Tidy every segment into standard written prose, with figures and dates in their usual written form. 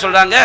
சொல்றாங்க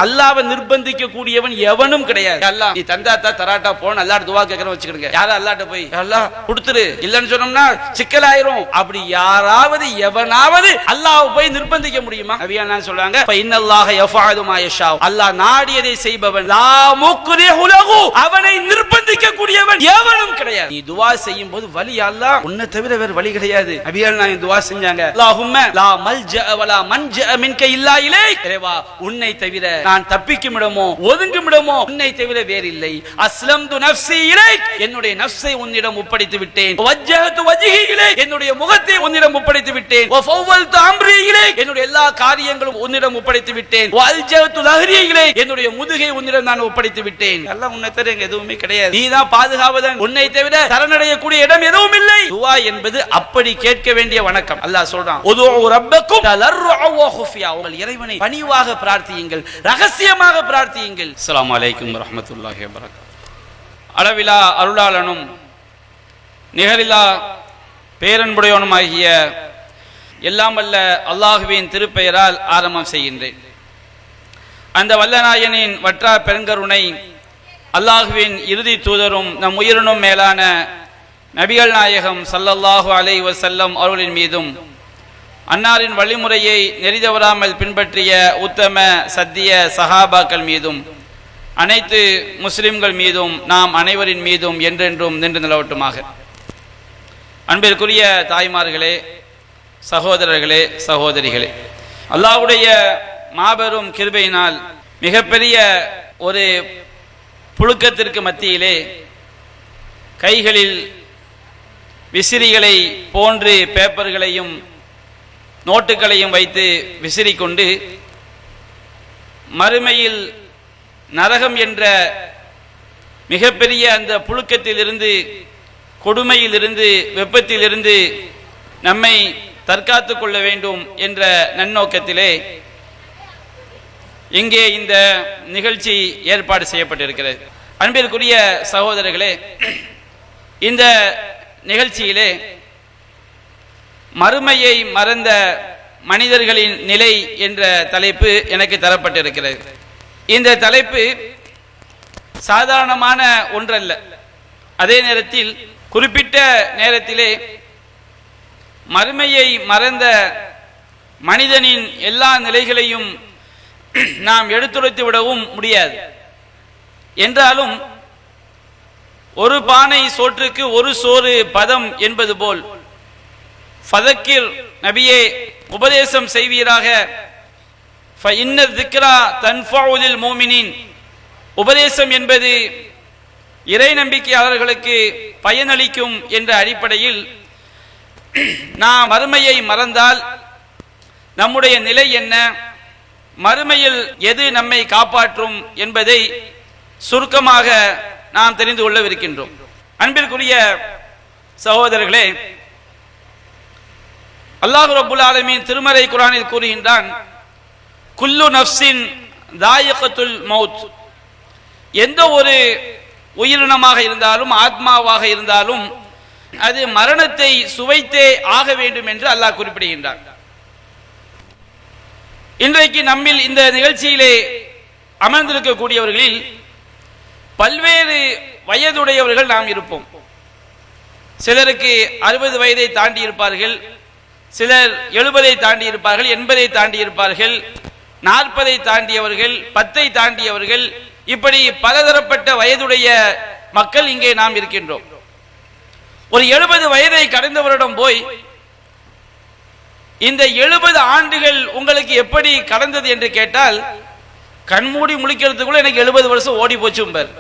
அல்லாஹ்வை நிர்பந்திக்க கூடியவன் எவனும் கிடையாது. அல்லாஹ் நீ தந்தாத்தா தராட்டா போன அல்லாஹ் துவா கேக்குறன்னு வச்சுக்கிடுங்க. யாரா அல்லாஹ்ட்ட போய் அல்லாஹ் கொடுத்துரு இல்லன்னு சொன்னோம்னா சிக்கலாயிரும். அப்படி யாராவது எவனாவது அல்லாஹ்வை போய் நிர்பந்திக்க முடியுமா? நபியான் சொல்றாங்க இன்னல்லாஹ யஃஅலு மா யஷா. அல்லாஹ் நாடியதை செய்பவன். லா முக்ரிஹு லஹு. அவனை நிர்பந்திக்க கூடியவன் எவனும் கிடையாது. நீ துவா செய்யும் போது வலி அல்லாஹ் உன்னை தவிர வேற வழி கிடையாது. நபியான் துவா செஞ்சாங்க அல்லாஹும்ம லா மல்ஜஅ வலா மன்ஜஅ மின்க இல்லா இலைக். இறைவா உன்னை தவிர நான் தப்பிக்கும் இடமோ ஒதுங்கும் இடமோ உன்னை தவிர வேறில்லை. அஸ்லம்து நஃப்ஸி இலைக். என்னுடைய நஃப்ஸை உன்னிடம் ஒப்படைத்து விட்டேன். வஜ்ஜஹது வஜ்ஹி இலைக். என்னுடைய முகத்தை உன்னிடம் ஒப்படைத்து விட்டேன். வஃபவ்வல்து அம்ரி இலைக். என்னுடைய எல்லா காரியங்களும் உன்னிடம் ஒப்படைத்து விட்டேன். வஅல்ஜஹது லஹ்ரி இலைக். என்னுடைய முதுகை உன்னிடம் நான் ஒப்படைத்து விட்டேன். அல்லாஹ் உன்னை தவிர எதுவுமே கிடையாது. நீதான் பாதுகாவலன். உன்னை தவிர சரணடையக்கூடிய இடம் எதுவும் இல்லை. துஆ என்பது அப்படி கேட்க வேண்டிய வணக்கம். அல்லாஹ் சொல்றான் உதுஉ ரப்பக்கும் தலர்ருஅ வ குஃபியா. உங்கள் இறைவனை பணிவாக பிரார்த்தியுங்கள், ரகசியமாக பிரார்த்தியுங்கள். அஸ்ஸலாமு அலைக்கும் வரஹ்மத்துல்லாஹி வ பரகாத்துஹு. அளவிலா அருளாளனும் நிகரில்லா பேரன்புடையவனுமாகிய எல்லாம் வல்ல அல்லாஹுவின் திருப்பெயரால் ஆரம்பம் செய்கின்றேன். அந்த வல்லநாயனின் வற்றா பெருங்கருணை அல்லாஹுவின் இறுதி தூதரும் நம் உயிரினும் மேலான நபிகள் நாயகம் ஸல்லல்லாஹு அலைஹி வஸல்லம் அவர்களின் மீதும் அன்னாரின் வழிமுறையை நெறிதவறாமல் பின்பற்றிய உத்தம சத்திய சஹாபாக்கள் மீதும் அனைத்து முஸ்லிம்கள் மீதும் நாம் அனைவரின் மீதும் என்றென்றும் நின்று நிலவட்டுமாக. அன்பிற்குரிய தாய்மார்களே, சகோதரர்களே, சகோதரிகளே, அல்லாஹ்வுடைய மாபெரும் கிருபையினால் மிகப்பெரிய ஒரு புழுக்கத்திற்கு மத்தியிலே கைகளில் விசிறிகளை போன்று பேப்பர்களையும் நோட்டுகளையும் வைத்து விசிறிக்கொண்டு மறுமையில் நரகம் என்ற மிகப்பெரிய அந்த புழுக்கத்திலிருந்து, கொடுமையிலிருந்து, வெப்பத்திலிருந்து நம்மை தற்காத்து கொள்ள வேண்டும் என்ற நன்னோக்கத்திலே இங்கே இந்த நிகழ்ச்சி ஏற்பாடு செய்யப்பட்டிருக்கிறது. அன்பிற்குரிய சகோதரர்களே, இந்த நிகழ்ச்சியிலே மறுமையை மறந்த மனிதர்களின் நிலை என்ற தலைப்பு எனக்கு தரப்பட்டிருக்கிறது. இந்த தலைப்பு சாதாரணமான ஒன்றல்ல. அதே நேரத்தில் குறிப்பிட்ட நேரத்திலே மறுமையை மறந்த மனிதனின் எல்லா நிலைகளையும் நாம் எடுத்துரைத்து விடவும் முடியாது. என்றாலும் ஒரு பானை சோற்றுக்கு ஒரு சோறு பதம் என்பது போல் ஃபதக்கிர் நபியே உபதேசம் செய்வீராக. ஃபஇன்ன ذிக்ரா தன்ஃபஉல் முஃமினீன். உபதேசம் என்பது இறை நம்பிக்கையாளர்களுக்கு பயனளிக்கும் என்ற அடிப்படையில் நாம் மறுமையை மறந்தால் நம்முடைய நிலை என்ன, மறுமையில் எது நம்மை காப்பாற்றும் என்பதை சுருக்கமாக நாம் தெரிந்து கொள்ளவிருக்கின்றோம். அன்பிற்குரிய சகோதரர்களே, அல்லாஹ் ரப்புல் ஆலமீன் திருமறை குர்ஆனில் கூறுகின்றான் குல்லு நஃப்ஸின் தாயிகத்துல் மௌத். எந்த ஒரு உயிரினமாக இருந்தாலும் ஆத்மாவாக இருந்தாலும் அது மரணத்தை சுவைத்தே ஆக வேண்டும் என்று அல்லாஹ் குறிப்பிடுகின்றான். இன்றைக்கு நம்மில் இந்த நிகழ்ச்சியிலே அமர்ந்திருக்கக்கூடியவர்களில் பல்வேறு வயதுடையவர்கள் நாம் இருப்போம். சிலருக்கு 60 வயதை தாண்டி இருப்பார்கள், சிலர் 70 தாண்டி இருப்பார்கள், 80 தாண்டி இருப்பார்கள், 40 தாண்டியவர்கள், 10 தாண்டியவர்கள், இப்படி பலதரப்பட்ட வயதுடைய மக்கள் இங்கே நாம் இருக்கின்றோம். ஒரு 70 வயதை கடந்தவரிடம் போய் இந்த 70 ஆண்டுகள் உங்களுக்கு எப்படி கடந்தது என்று கேட்டால் கண்மூடி முழிக்கிறதுக்குள்ள எனக்கு 70 வருஷம் ஓடி போச்சும்பார்.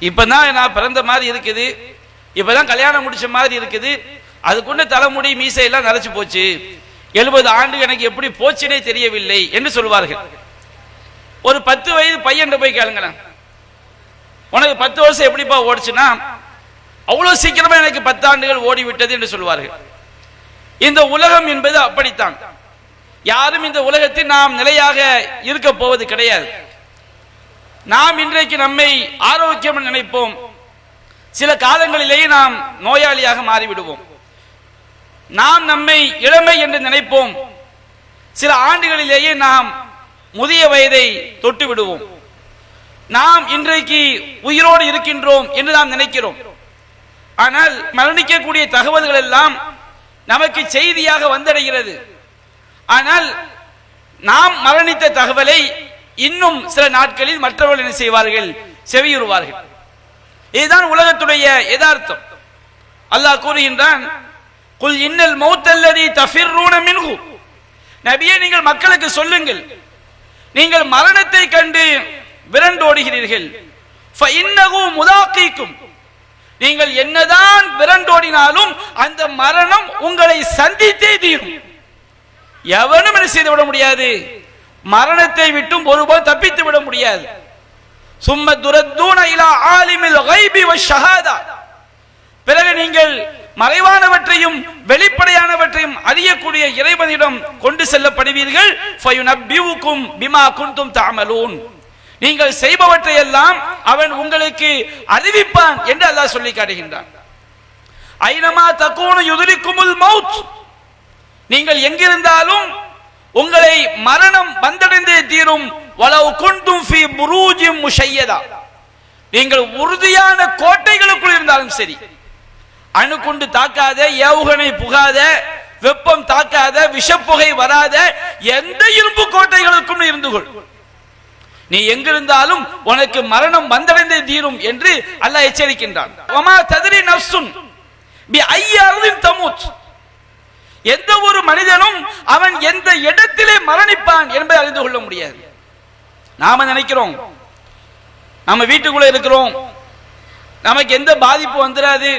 இப்பதான் நான் பிறந்த மாதிரி இருக்குது, இப்பதான் கல்யாணம் முடிச்ச மாதிரி இருக்குது, அதுக்குள்ள தலைமுடி மீசையெல்லாம் நரைச்சு போச்சு, 70 ஆண்டு எனக்கு எப்படி போச்சுனே தெரியவில்லை என்று சொல்வார்கள். ஒரு 10 வயது பையன் போய் கேளுங்களேன், உனக்கு 10 வருஷம் எப்படிப்பா ஓடிச்சுன்னா அவ்வளவு சீக்கிரமா எனக்கு 10 ஆண்டுகள் ஓடிவிட்டது என்று சொல்வார்கள். இந்த உலகம் என்பது அப்படித்தான். யாரும் இந்த உலகத்தில் நாம் நிலையாக இருக்க போவது கிடையாது. நாம் இன்றைக்கு நம்மை ஆரோக்கியம் நினைப்போம், சில காலங்களிலேயே நாம் நோயாளியாக மாறிவிடுவோம். நாம் நம்மை இளமை என்று நினைப்போம், சில ஆண்டுகளிலேயே நாம் முதிய வயதை தொட்டு விடுவோம். நாம் இன்றைக்கு உயிரோடு இருக்கின்றோம் என்று நாம் நினைக்கிறோம். ஆனால் மரணிக்கக்கூடிய தகவல்கள் எல்லாம் நமக்கு செய்தியாக வந்தடைகிறது. ஆனால் நாம் மரணித்த தகவலை இன்னும் சில நாட்களில் மற்றவர்கள் என்ன செய்வார்கள்? செவியுறுவார்கள். இதுதான் உலகத்துடைய யதார்த்தம். அல்லாஹ் கூறுகின்றான், குல் இன்னல் மௌத்தல்லதி தஃபிர்ரூன மின்ஹு. நபியே, நீங்கள் மக்களுக்கு சொல்லுங்கள், நீங்கள் மரணத்தை கண்டு விரண்டோடுகிறீர்கள். ஃபஇன்னஹு முலாக்கீக்கும். நீங்கள் என்னதான் விரண்டோடினாலும் அந்த மரணம் உங்களை சந்தித்தே தீரும். எவனும் என்ன செய்து விட முடியாது, மரணத்தை விட்டும் ஒருபோதும் தப்பித்து விட முடியாது. சும்ம துரத்தூன இலா ஆலிமில் கைபி வஷ்ஷஹாதா. பிறகு நீங்கள் மறைவானவற்றையும் வெளிப்படையானவற்றையும் அறியக்கூடிய இறைவனிடம் கொண்டு செல்லப்படுவீர்கள். ஃபயுனப்பியுக்கும் பிமா குன்தும் தஅமலூன். நீங்கள் செய்பவற்றை எல்லாம் அவன் உங்களுக்கு அறிவிப்பான் என்று அல்லாஹ் சொல்லி காட்டுகின்றான். ஐனமா தகூனு யுத்ரிக்குமுல் மௌத். நீங்கள் எங்கிருந்தாலும் உங்களை மரணம் வந்தடைந்தே தீரும். வலவ் குன்தும் ஃபீ புரூஜிம் முஷய்யதா. நீங்கள் உறுதியான கோட்டைகளுக்குள் இருந்தாலும் சரி, அணுகுண்டு தாக்காத, ஏவுகணை புகாத, வெப்பம் தாக்காத, விஷப்புகை வராத எந்த இரும்பு கோட்டைகளுக்கும் இருந்து கொள். நீ எங்கிருந்தாலும் உனக்கு மரணம் வந்தடைந்தே தீரும் என்று அல்லாஹ் எச்சரிக்கின்றான். வமா தத்ரி நஃப்சுன் பி ஐயி அர்தின் தமூத். எந்த ஒரு மனிதனும் அவன் எந்த இடத்திலே மரணிப்பான் என்பதை அறிந்து கொள்ள முடியாது. நாம நினைக்கிறோம் நம்ம வீட்டுக்குள்ள இருக்கிறோம், நமக்கு எந்த பாதிப்பு வந்துடாது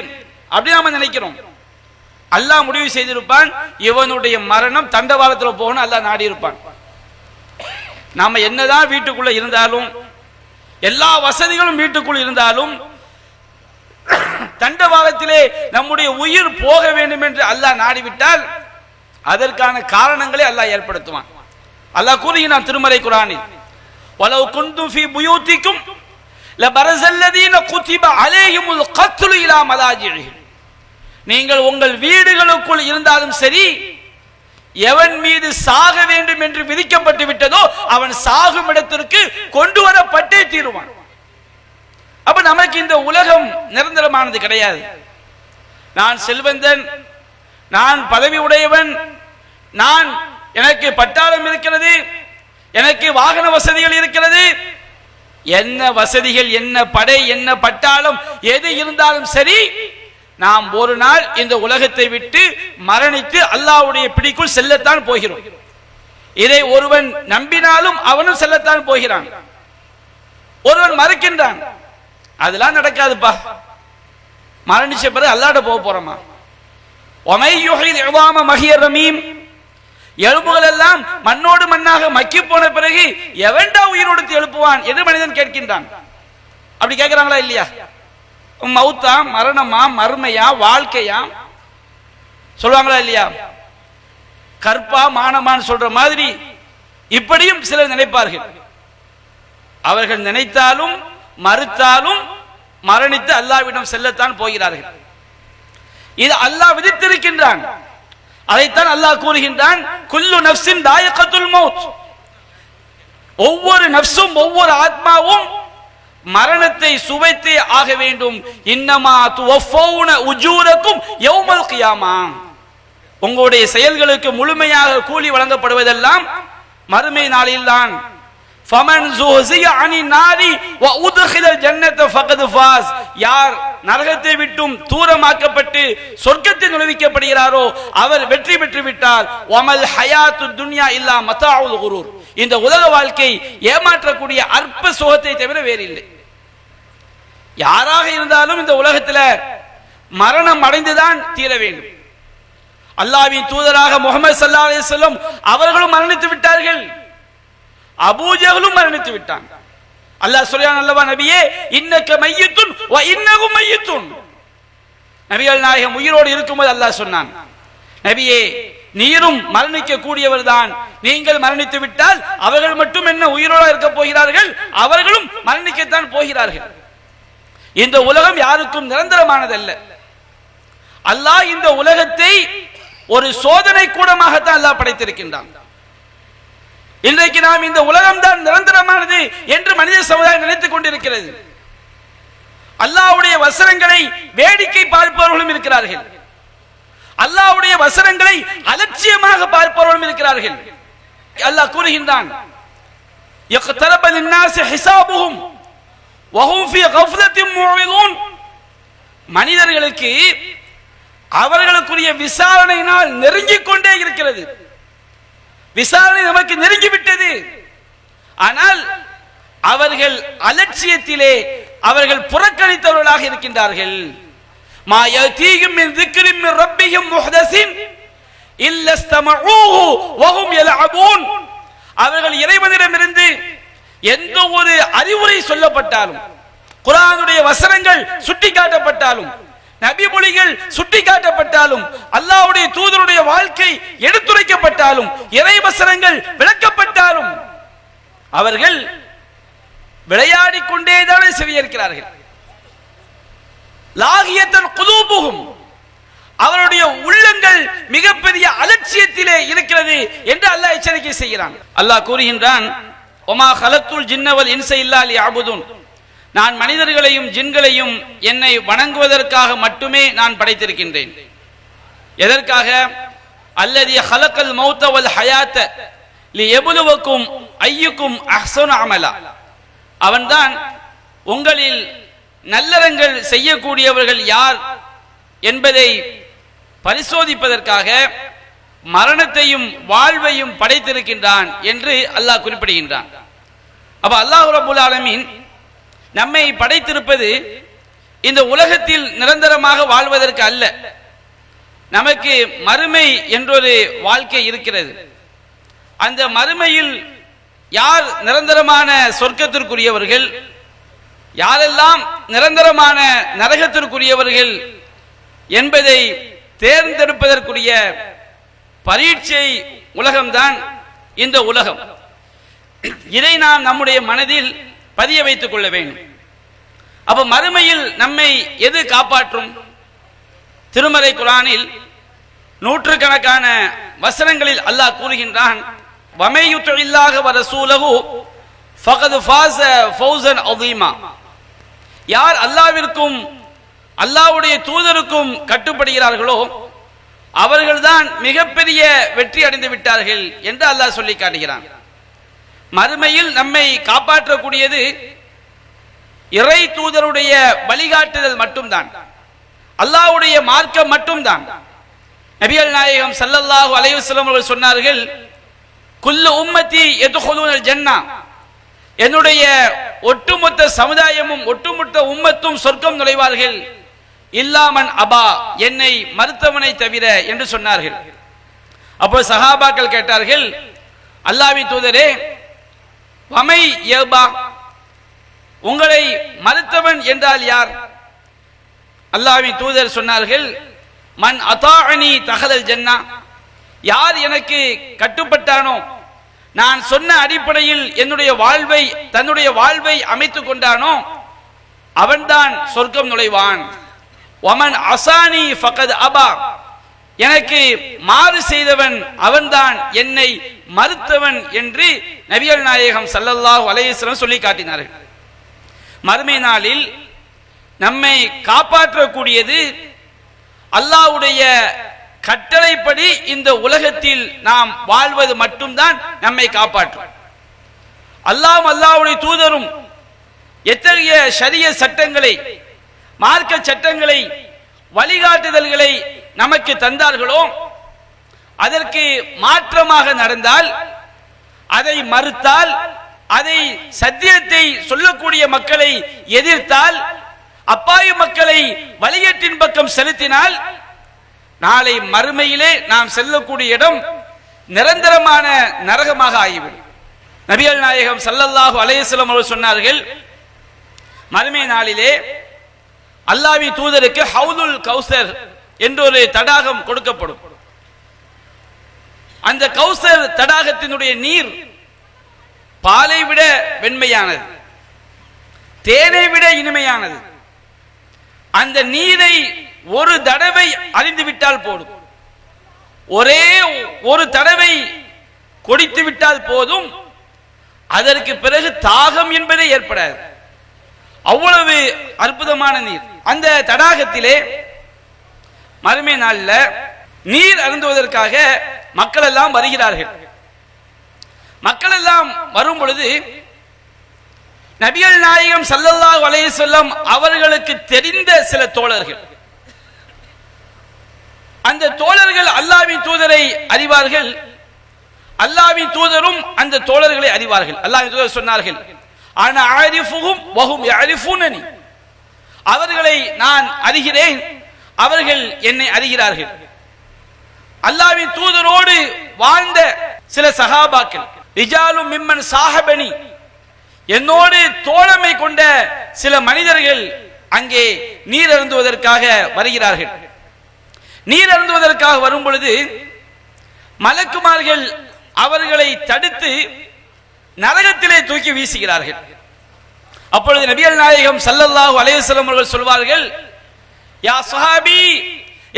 அப்படி நாம நினைக்கிறோம். அல்லாஹ் முடிவு செய்திருப்பான், இவனுடைய மரணம் தண்டவாளத்தில் போகணும் அல்லாஹ் நாடி இருப்பான். நாம என்னதான் வீட்டுக்குள்ள இருந்தாலும், எல்லா வசதிகளும் வீட்டுக்குள் இருந்தாலும், தண்டவாளத்திலே நம்முடைய உயிர் போக வேண்டும் என்று அல்லாஹ் நாடிவிட்டால் அதற்கான காரணங்களை அல்லாஹ் ஏற்படுத்துவான். அல்லாஹ் கூறுகிறான் திருமறை குர்ஆனில், வலவ் குன்தும் ஃபீ புயூத்திக்கும் லபரஸல்லதீன குதிப அலைஹிமுல் கத்லு இலா மலாஜிஹிம். நீங்கள் உங்கள் வீடுகளுக்குள் இருந்தாலும் சரி, எவன் மீது சாக வேண்டும் என்று விதிக்கப்பட்டு விட்டதோ அவன் சாகும் இடத்திற்கு கொண்டு வரப்பட்டே தீருவான். அப்ப நமக்கு இந்த உலகம் நிரந்தரமானது கிடையாது. நான் செல்வந்தன், நான் பதவி உடையவன், நான் எனக்கு பட்டாளம் இருக்கிறது, எனக்கு வாகன வசதிகள் இருக்கிறது, என்ன வசதிகள், என்ன படை, என்ன பட்டாளம் எது இருந்தாலும் சரி, நாம் ஒரு நாள் இந்த உலகத்தை விட்டு மரணித்து அல்லாஹ்வுடைய பிடிக்குள் செல்லத்தான் போகிறோம். இதை ஒருவன் நம்பினாலும் அவனும் செல்லத்தான் போகிறான். ஒருவன் மறுக்கின்றான், அதெல்லாம் நடக்காதுப்பா, மரணிச்ச பிறகு அல்லாஹ்ட்ட போக போறோமா? ஒமை யுஹில் இவாம மஹிய ரமீம். எலும்புகள் எல்லாம் மண்ணோடு மண்ணாக மக்கி போன பிறகு எவன்டா உயிரோடு எழுப்புவான் என்று மனிதன் கேட்கின்றான். அப்படி கேட்கிறாங்களா இல்லையா? மௌத்தா, மரணமா, மறுமையா, வாழ்க்கையா சொல்லுவாங்களா இல்லையா? கற்பா மானமான்னு சொல்ற மாதிரி இப்படியும் சிலர் நினைப்பார்கள். அவர்கள் நினைத்தாலும் மறுத்தாலும் மரணித்து அல்லாஹ்விடம் செல்லத்தான் போகிறார்கள். இது அல்லாஹ் விதித்திருக்கின்றான். அதைத்தான் அல்லாஹ் கூறுகின்றான், குல்லு நஃப்ஸின் தாயிகத்துல் மௌத். ஒவ்வொரு நஃப்ஸும், ஒவ்வொரு ஆத்மாவும் மரணத்தை சுவைத்தே ஆக வேண்டும். இன்னமா துவஃபௌன உஜூரக்கும் யௌமல் கியாமா. உங்களுடைய செயல்களுக்கு முழுமையாக கூலி வழங்கப்படுவதெல்லாம் மறுமை நாளில்தான். ஃபமன் ஸுஹ்ஸிய அனின் நாரி வ உத்கிலல் ஜன்னத ஃபகத் ஃபாஸ். யார் நரகத்தை விட்டும் தூரமாக்கப்பட்டு சொர்க்கத்தில் நுழைவிக்கப்படுகிறாரோ அவர் வெற்றி பெற்று விட்டார். வமல் ஹயாத்துத் துன்யா இல்லா மதாஉல் குரூர். இந்த உலக வாழ்க்கை ஏமாற்றக்கூடிய அற்ப சுகத்தை தவிர வேறில்லை. யாராக இருந்தாலும் இந்த உலகத்தில் மரணம் அடைந்துதான் தீர வேண்டும். அல்லாஹ்வின் தூதராக முஹம்மது ஸல்லல்லாஹு அலைஹி வஸல்லம் அவர்களும் மரணித்து விட்டார்கள், அபூஜஹலும் மரணித்து விட்டான். அல்லாஹ் சொல்றான் அல்லவா, நபியே இன்னக மையித்துன் வ இன்னஹும் மையித்துன். நபிகள் நாயகம் உயிரோடு இருக்கும்போது அல்லாஹ் சொன்னான், நபியே நீரும் மரணிக்க கூடியவர் தான், நீங்கள் மரணித்து விட்டால் அவர்கள் மட்டும் என்ன உயிரோடு இருக்க போகிறார்கள், அவர்களும் மரணிக்கத்தான் போகிறார்கள். இந்த உலகம் யாருக்கும் நிரந்தரமானதல்ல. அல்லாஹ் இந்த உலகத்தை ஒரு சோதனை கூடமாகத்தான் அல்லாஹ் படைத்திருக்கின்றான். இன்றைக்கு நாம் இந்த உலகம் தான் நிரந்தரமானது என்று மனித சமுதாயம் நினைத்துக் கொண்டிருக்கிறது. அல்லாஹ்வுடைய வசனங்களை வேடிக்கை பார்ப்பவர்களும் இருக்கிறார்கள், அல்லாஹ்வுடைய வசனங்களை அலட்சியமாக பார்ப்பவர்களும் இருக்கிறார்கள். அல்லாஹ் கூறுகின்றான், يَقْتَرَبَ لِلنَّاسِ حِسَابُهُمْ وَهُمْ فِي غَفْلَةٍ مُعْرِضُونَ. மனிதர்களுக்கு அவர்களுக்குரிய விசாரணை நாள் நெருங்கிக் கொண்டே இருக்கிறது. விசாரணை நமக்கு நெருங்கிவிட்டது. ஆனால் அவர்கள் அலட்சியத்திலே அவர்கள் புறக்கணித்தவர்களாக இருக்கின்றார்கள். மா யதீஹிம் மின் ذِكْرٍ مِّن رَّبِّهِمْ مُحْدَثٍ إِلَّا اسْتَمَعُوهُ وَهُمْ يَلْعَبُونَ. அவர்கள் இறைவனிடமிருந்து எந்த ஒரு அறிவுரை சொல்லப்பட்டாலும், குர்ஆனுடைய வசனங்கள் சுட்டிக்காட்டப்பட்டாலும், நபி மொழிகள் சுட்டிக்காட்டப்பட்டாலும், அல்லாஹ்வுடைய தூதருடைய வாழ்க்கை எடுத்துரைக்கப்பட்டாலும், இறை வசனங்கள் விளக்கப்பட்டாலும் அவர்கள் விளையாடி கொண்டேதானே செவியேற்கிறார்கள். லாகியத்தன் குலூபுஹும், அவருடைய உள்ளங்கள் மிகப்பெரிய அலட்சியத்திலே இருக்கிறது என்று அல்லாஹ் எச்சரிக்கை செய்கிறான். அல்லாஹ் கூறுகின்றான், ஒமா ஹலத்துல் ஜின்ன வல் இன்ஸ இல்லா லியஅபுதுன். நான் மனிதர்களையும் ஜின்களையும் என்னை வணங்குவதற்காக மட்டுமே நான் படைத்திருக்கின்றேன். எதற்காக? அல்லதி ஹலக்கல் மௌத்த வல் ஹயாத்த லியப்லுவக்கும் அய்யுக்கும் அஹ்ஸனு அமலா. அவன்தான் உங்களில் நல்லறங்கள் செய்யக்கூடியவர்கள் யார் என்பதை பரிசோதிப்பதற்காக மரணத்தையும் வாழ்வையும் படைத்திருக்கின்றான் என்று அல்லாஹ் குறிப்பிடுகின்றான். அப்ப அல்லாஹ் ரப்பல் ஆலமீன் நம்மை படைத்திருப்பது இந்த உலகத்தில் நிரந்தரமாக வாழ்வதற்கு அல்ல. நமக்கு மறுமை என்றொரு வாழ்க்கை இருக்கிறது. அந்த மறுமையில் யார் நிரந்தரமான சொர்க்கத்திற்குரியவர்கள், யாரெல்லாம் நிரந்தரமான நரகத்திற்குரியவர்கள் என்பதை தேர்ந்தெடுப்பதற்குரிய பரீட்சை உலகம்தான் இந்த உலகம். இதை நாம் நம்முடைய மனதில் பதிய வைத்துக் கொள்ள வேண்டும். அப்ப மறுமையில் நம்மை எது காப்பாற்றும்? திருமறை குர்ஆனில் நூற்றுக்கணக்கான வசனங்களில் அல்லாஹ் கூறுகின்றான், வமை யுத்தில்லாஹ வ ரசூலஹு ஃபகத் ஃபாஸ ஃபௌஸன் அதீமா. யார் அல்லாஹ்விற்கும் அல்லாஹ்வுடைய தூதருக்கும் கட்டுப்படுகிறார்களோ அவர்கள்தான் மிகப்பெரிய வெற்றி அடைந்து விட்டார்கள் என்று அல்லாஹ் சொல்லி காட்டுகிறான். மறுமையில் நம்மை காப்பாற்றக்கூடியது இறை தூதருடைய வழிகாட்டுதல் மட்டும்தான், அல்லாஹ்வுடைய மார்க்கம் மட்டும்தான். நபிகள் நாயகம் ஸல்லல்லாஹு அலைஹி வஸல்லம் அவர்கள் சொன்னார்கள், குல்லு உம்மத்தி யதுகுலூனல் ஜன்னah. என்னுடைய ஒட்டுமொத்த சமுதாயமும் ஒட்டுமொத்த உம்மத்தும் சொர்க்கம் நுழைவார்கள், இல்லாமன் அபா, என்னை மறுத்தவனை தவிர என்று சொன்னார்கள். அப்போ சஹாபாக்கள் கேட்டார்கள், அல்லாஹ்வின் தூதரே, வமை யபா, உங்களை மறுத்தவன் என்றால் யார்? அல்லாஹ்வின் தூதர் சொன்னார்கள், மன் அதாஅனி தஹலல் ஜன்னah. யார் எனக்கு கட்டுப்பட்டானோ, நான் சொன்ன அடிப்படையில் தன்னுடைய வாழ்வை அமைத்துக் கொண்டானோ அவன்தான் சொர்க்கம் நுழைவான். வமன் அசானி ஃபகத் அபா, எனக்கு மாறு செய்தவன் அவன்தான் என்னை மறுத்தவன் என்று நபிகள் நாயகம் ஸல்லல்லாஹு அலைஹி வஸல்லம் சொல்லி காட்டினார்கள். மறுமை நாளில் நம்மை காப்பாற்றக்கூடியது அல்லாஹ்வுடைய கட்டளைப்படி இந்த உலகத்தில் நாம் வாழ்வது மட்டும்தான் நம்மை காப்பாற்றும். அல்லாஹ்வுடைய தூதரும் எத்தகைய ஷரியத் சட்டங்களை, மார்க்க சட்டங்களை, வழிகாட்டுதல்களை நமக்கு தந்தார்களோ அதற்கு மாற்றமாக நடந்தால், அதை மறுத்தால், அதை சத்தியத்தை சொல்லக்கூடிய மக்களை எதிர்த்தால், அப்பாவி மக்களை வழிகேட்டின் பக்கம் செலுத்தினால், நாளை மறுமையிலே நாம் செல்லக்கூடிய இடம் நிரந்தரமான நரகமாக ஆகிவிடும். நபிகள் நாயகம் ஸல்லல்லாஹு அலைஹி வஸல்லம் அவர்கள் சொன்னார்கள், மறுமை நாளிலே அல்லாஹ்வின் தூதருக்கு ஹவுதுல் கௌசர் என்ற ஒரு தடாகம் கொடுக்கப்படும். அந்த கௌசர் தடாகத்தினுடைய நீர் பாலை விட வெண்மையானது, தேனை விட இனிமையானது. அந்த நீரை ஒரு தடவை அறிந்து விட்டால் போடும். ஒரே ஒரு தடவை குடித்து விட்டால் போதும், அதற்கு பிறகு தாகம் என்பதே ஏற்படாது. அவ்வளவு அற்புதமான நீர். அந்த தடாகத்திலே மறுமை நாளில் நீர் அருந்துவதற்காக மக்கள் எல்லாம் வருகிறார்கள். மக்கள் எல்லாம் வரும் பொழுது நபிகள் நாயகம் ஸல்லல்லாஹு அலைஹி வஸல்லம் அவர்களுக்கு தெரிந்த சில தோழர்கள், அந்த தோழர்கள் அல்லாஹ்வின் தூதரை அறிவார்கள், அல்லாஹ்வின் தூதரும் அந்த தோழர்களை அறிவார்கள். அல்லாஹ்வின் தூதர் சொன்னார்கள், அன ஆரிஃபுஹும் வஹும் யஅரிஃபூனனி, அவர்களை நான் அறிகிறேன், அவர்கள் என்னை அறிகிறார்கள். அல்லாஹ்வின் தூதரோடு வாழ்ந்த சில சஹாபாக்கள், ரிஜாலும் மிம்மன் சாஹபனி, என்னோடு தோழமை கொண்ட சில மனிதர்கள் அங்கே நீர் அருந்துவதற்காக வருகிறார்கள். நீர் அருந்துவதற்காக வரும் பொழுது மலக்குமார்கள் அவர்களை தடுத்து நரகத்திலே தூக்கி வீசுகிறார்கள். அப்பொழுது நபிகள் நாயகம் ஸல்லல்லாஹு அலைஹி வஸல்லம் அவர்கள் சொல்வார்கள், யா ஸஹாபி,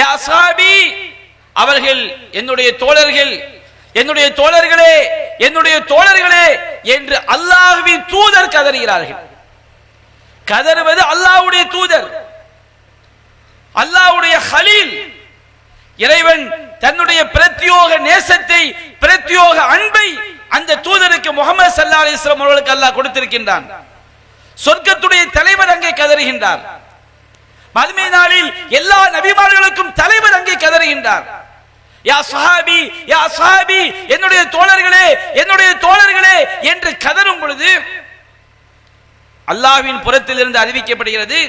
யா ஸஹாபி, அவர்கள் என்னுடைய தோழர்கள், என்னுடைய தோழர்களே, என்னுடைய தோழர்களே என்று அல்லாஹ்வின் தூதர் கதறுகிறார்கள். கதறுவது அல்லாஹ்வுடைய தூதர், அல்லாஹ்வுடைய கலீல். இறைவன் தன்னுடைய பிரத்யோக நேசத்தை, பிரத்யோக அன்பை அந்த தூதருக்கு முஹம்மது ஸல்லல்லாஹு அலைஹி வஸல்லம் அவர்களுக்கு அல்லாஹ் கொடுத்திருக்கின்றான். சொர்க்கத்துடைய தலைவர் அங்கே கதறுகின்றார். மறுமை நாளில் எல்லா நபிமார்களுக்கும் தலைவர் அங்கே கதறுகின்றார். யா ஸஹாபி, யா ஸஹாபி, என்னுடைய தோழர்களே, என்னுடைய தோழர்களே என்று கதறும் பொழுது அல்லாஹ்வின் புறத்திலிருந்து அறிவிக்கப்படுகிறது,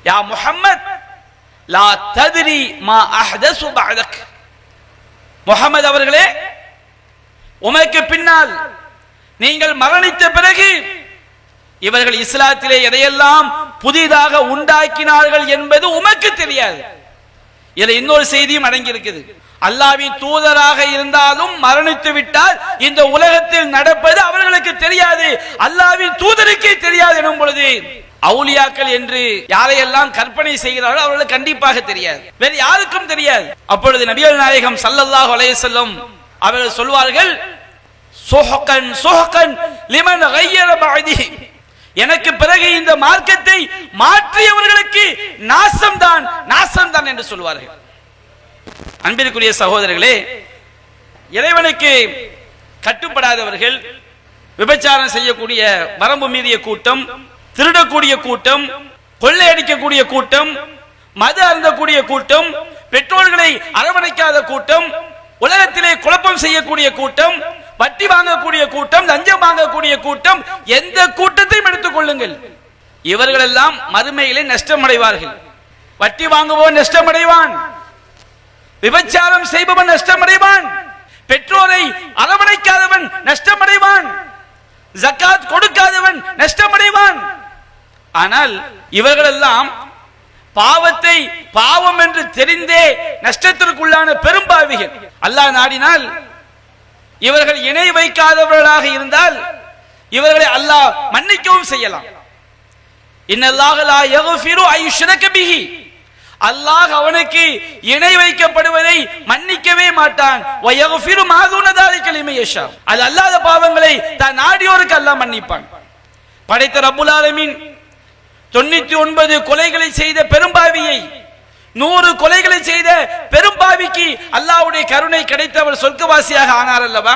யா முஹம்மத் லா தத்ரி மா அஹ்தஸு பஅதக், முஹம்மது அவர்களே, உமக்கு பின்னால் நீங்கள் மரணித்த பிறகு இவர்கள் இஸ்லாத்திலே எதையெல்லாம் புதிதாக உண்டாக்கினார்கள் என்பது உமக்கு தெரியாது. இதில் இன்னொரு செய்தியும் அடங்கி இருக்குது. அல்லாஹ்வின் தூதராக இருந்தாலும் மரணித்து விட்டால் இந்த உலகத்தில் நடப்பது அவர்களுக்கு தெரியாது, அல்லாஹ்வின் தூதருக்கே தெரியாது எனும் பொழுது அவுலியாக்கள் என்று யாரையெல்லாம் கற்பனை செய்கிறார்கள் அவர்களுக்கு கண்டிப்பாக தெரியாது, வேறு யாருக்கும் தெரியாது. அப்பொழுது நபிகள் நாயகம் ஸல்லல்லாஹு அலைஹி வஸல்லம் அவர்கள் சொல்வார்கள், சுஹ்கன் சுஹ்கன் லிமன் கய்யர பஅதி, எனக்கு பிறகு இந்த மார்க்கத்தை மாற்றியவர்களுக்கு நாசம்தான், நாசம்தான் என்று சொல்வார்கள். அன்பிற்குரிய சகோதரர்களே, இறைவனுக்கு கட்டுப்படாதவர்கள், விபச்சாரம் செய்யக்கூடிய வரம்பு மீறிய கூட்டம், திருடக்கூடிய கூட்டம், கொள்ளையடிக்கக்கூடிய கூட்டம், மது அருந்தக்கூடிய கூட்டம், பெற்றோர்களை அரவணைக்காத கூட்டம், உலகத்திலே குழப்பம் செய்யக்கூடிய கூட்டம், வட்டி வாங்கக்கூடிய கூட்டம், லஞ்சம் வாங்கக்கூடிய கூட்டம், எந்த கூட்டத்தையும் எடுத்துக் கொள்ளுங்கள், இவர்கள் எல்லாம் மறுமையிலே நஷ்டமடைவார்கள். வட்டி வாங்குவோன் நஷ்டமடைவான், விபச்சாரம் செய்பவன் நஷ்டமடைவான், பெற்றோரை அரவணைக்காதவன் நஷ்டமடைவான், ஜகாத் கொடுக்காதவன் நஷ்டமடைவான். ஆனால் இவர்கள் எல்லாம் பாவத்தை பாவம் என்று தெரிந்தே நஷ்டத்திற்குள்ளான பெரும்பாவிகள். அல்லாஹ் நாடினால் இவர்கள் இணை வைக்காதவர்களாக இருந்தால் இவர்களை அல்லாஹ் மன்னிக்கவும் செய்யலாம். இன்னல்லாஹ லா யக்ஃபிரு ஐ யுஷ்ரக பிஹி, அல்லாஹ் அவனுக்கு இணை வைக்கப்படுவதை மன்னிக்கவே மாட்டான். வ யக்ஃபிரு மா தூன தாலிக லிமன் யஷா, அது அல்லாத பாவங்களை தான் நாடியோருக்கு அல்லாஹ் மன்னிப்பான். படைத்த ரப்புல் ஆலமீன் 99 கொலைகளை செய்த பெரும்பாவியை, 100 கொலைகளை செய்த பெரும்பாவிக்கு அல்லாஹ்வுடைய கருணை கிடைத்தவர் சொர்க்கவாசியாக ஆனார் அல்லவா?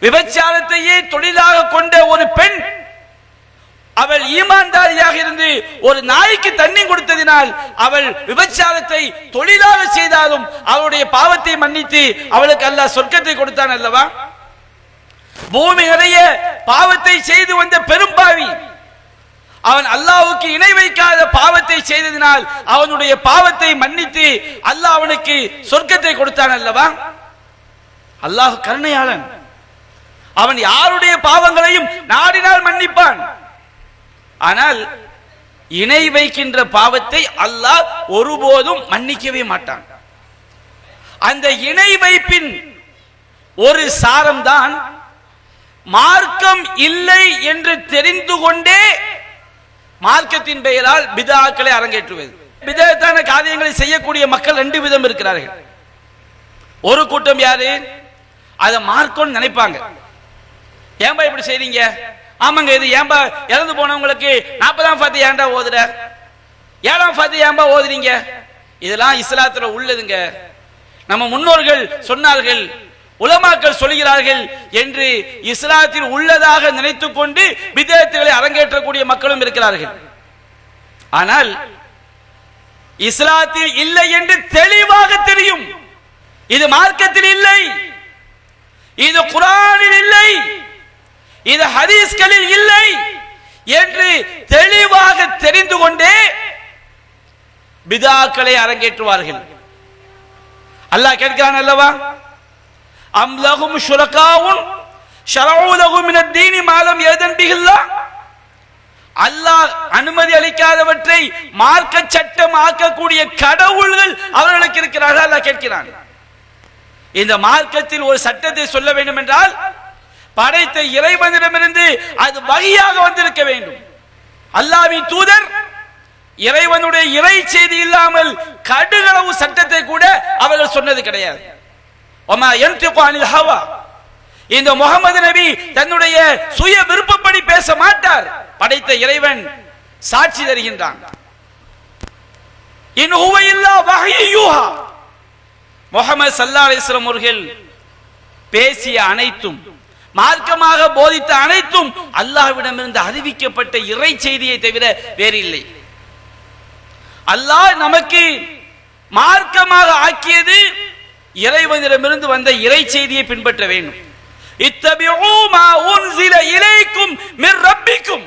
விபச்சாரத்தையே தொழிலாக கொண்ட ஒரு பெண், அவள் ஈமான்தாரியாக இருந்து ஒரு நாய்க்கு தண்ணி கொடுத்ததினால் அவள் விபச்சாரத்தை தொழிலாக செய்தாலும் அவளுடைய பாவத்தை மன்னித்து அவளுக்கு அல்லாஹ் சொர்க்கத்தை கொடுத்தான் அல்லவா? பூமி நிறைய பாவத்தை செய்து வந்த பெரும்பாவி, அவன் அல்லாஹ்வுக்கு இணை வைக்காத பாவத்தை செய்ததினால் அவனுடைய பாவத்தை மன்னித்து அல்லாஹ் அவனுக்கு சொர்க்கத்தை கொடுத்தான் அல்லவா? அல்லாஹ் கருணையாளன், அவன் யாருடைய பாவங்களையும் நாடினால் மன்னிப்பான். ஆனால் இணை வைக்கின்ற பாவத்தை அல்லாஹ் ஒருபோதும் மன்னிக்கவே மாட்டான். அந்த இணை வைப்பின் ஒரு சாரம்தான் மார்க்கம் இல்லை என்று தெரிந்து கொண்டே மார்க்கத்தின் பெயரால் பிதஅக்களை அரங்கேற்றுவது. பிதஅத்தான காரியங்களை செய்யக்கூடிய மக்கள் 2 விதம் இருக்கிறார்கள். ஒரு கூட்டம் யாரு? அதை மார்க்கம்னு நினைப்பாங்க. ஏன்பா இப்படி செய்றீங்க? ஆமாங்க, இது ஏன்பா இறந்து போனவங்களுக்கு 40ஆம் ஃபாத்திஹா ஏன்டா ஓதுற, 7ஆம் ஃபாத்திஹா ஏன்பா ஓதுறீங்க? இதெல்லாம் இஸ்லாத்துல உள்ளதுங்க. நம்ம முன்னோர்கள் சொன்னார்கள், உலமாக்கள் சொல்கிறார்கள் என்று இஸ்லாத்தில் உள்ளதாக நினைத்துக் கொண்டு பிதஅத்துகளை அரங்கேற்றக்கூடிய மக்களும் இருக்கிறார்கள். ஆனால் இஸ்லாத்தில் இல்லை என்று தெளிவாக தெரியும். இது மார்க்கத்தில் இல்லை, இது குர்ஆனில் இல்லை, இது ஹதீஸ்களில் இல்லை என்று தெளிவாக தெரிந்து கொண்டே பிதஅக்களை அரங்கேற்றுவார்கள். அல்லாஹ் கேட்கிறான் அல்லவா, அம் லஹும் ஷுரகாஉன் ஷரஉ லஹும் மினத் தீனி மா லம் யதன் பிஹில்லாஹ். அல்லாஹ் அனுமதி அளிக்காதவற்றை மார்க்க சட்டம் ஆக்கக்கூடிய கடவுள்கள் அவர்களுக்கு இருக்கிறார்கள். அல்லாஹ் கேட்கிறான். இந்த மார்க்கத்தில் ஒரு சட்டத்தை சொல்ல வேண்டும் என்றால் படைத்த இறைவனிடமிருந்து அது வகையாக வந்திருக்க வேண்டும். அல்லாஹ்வின் தூதர் இறைவனுடைய இறை செய்தி இல்லாமல் கடுகளவு சட்டத்தை கூட அவர்கள் சொன்னது கிடையாது. ஒமா யன்திகு அனில் ஹவா. இந்த முகமது நபி தன்னுடைய சுய விருப்பப்படி பேச மாட்டார். படைத்த இறைவன் சாட்சி தருகின்றான். இன் ஹுவ இல்லா வஹ்யு யூஹா. முஹம்மது ஸல்லல்லாஹு அலைஹி வஸல்லம் அவர்கள் பேசிய அனைத்தும், மார்க்கமாக போதித்த அனைத்தும் அல்லாஹ்விடமிருந்து அறிவிக்கப்பட்ட இறை செய்தியை தவிர வேறு இல்லை. அல்லாஹ் நமக்கு மார்க்கமாக ஆக்கியது இறைவனிடமிருந்து வந்த இறை செய்தியை பின்பற்ற வேண்டும். இத்தபிஉ மா உன்ஸில இலைக்கும் மிர் ரப்பிக்கும்.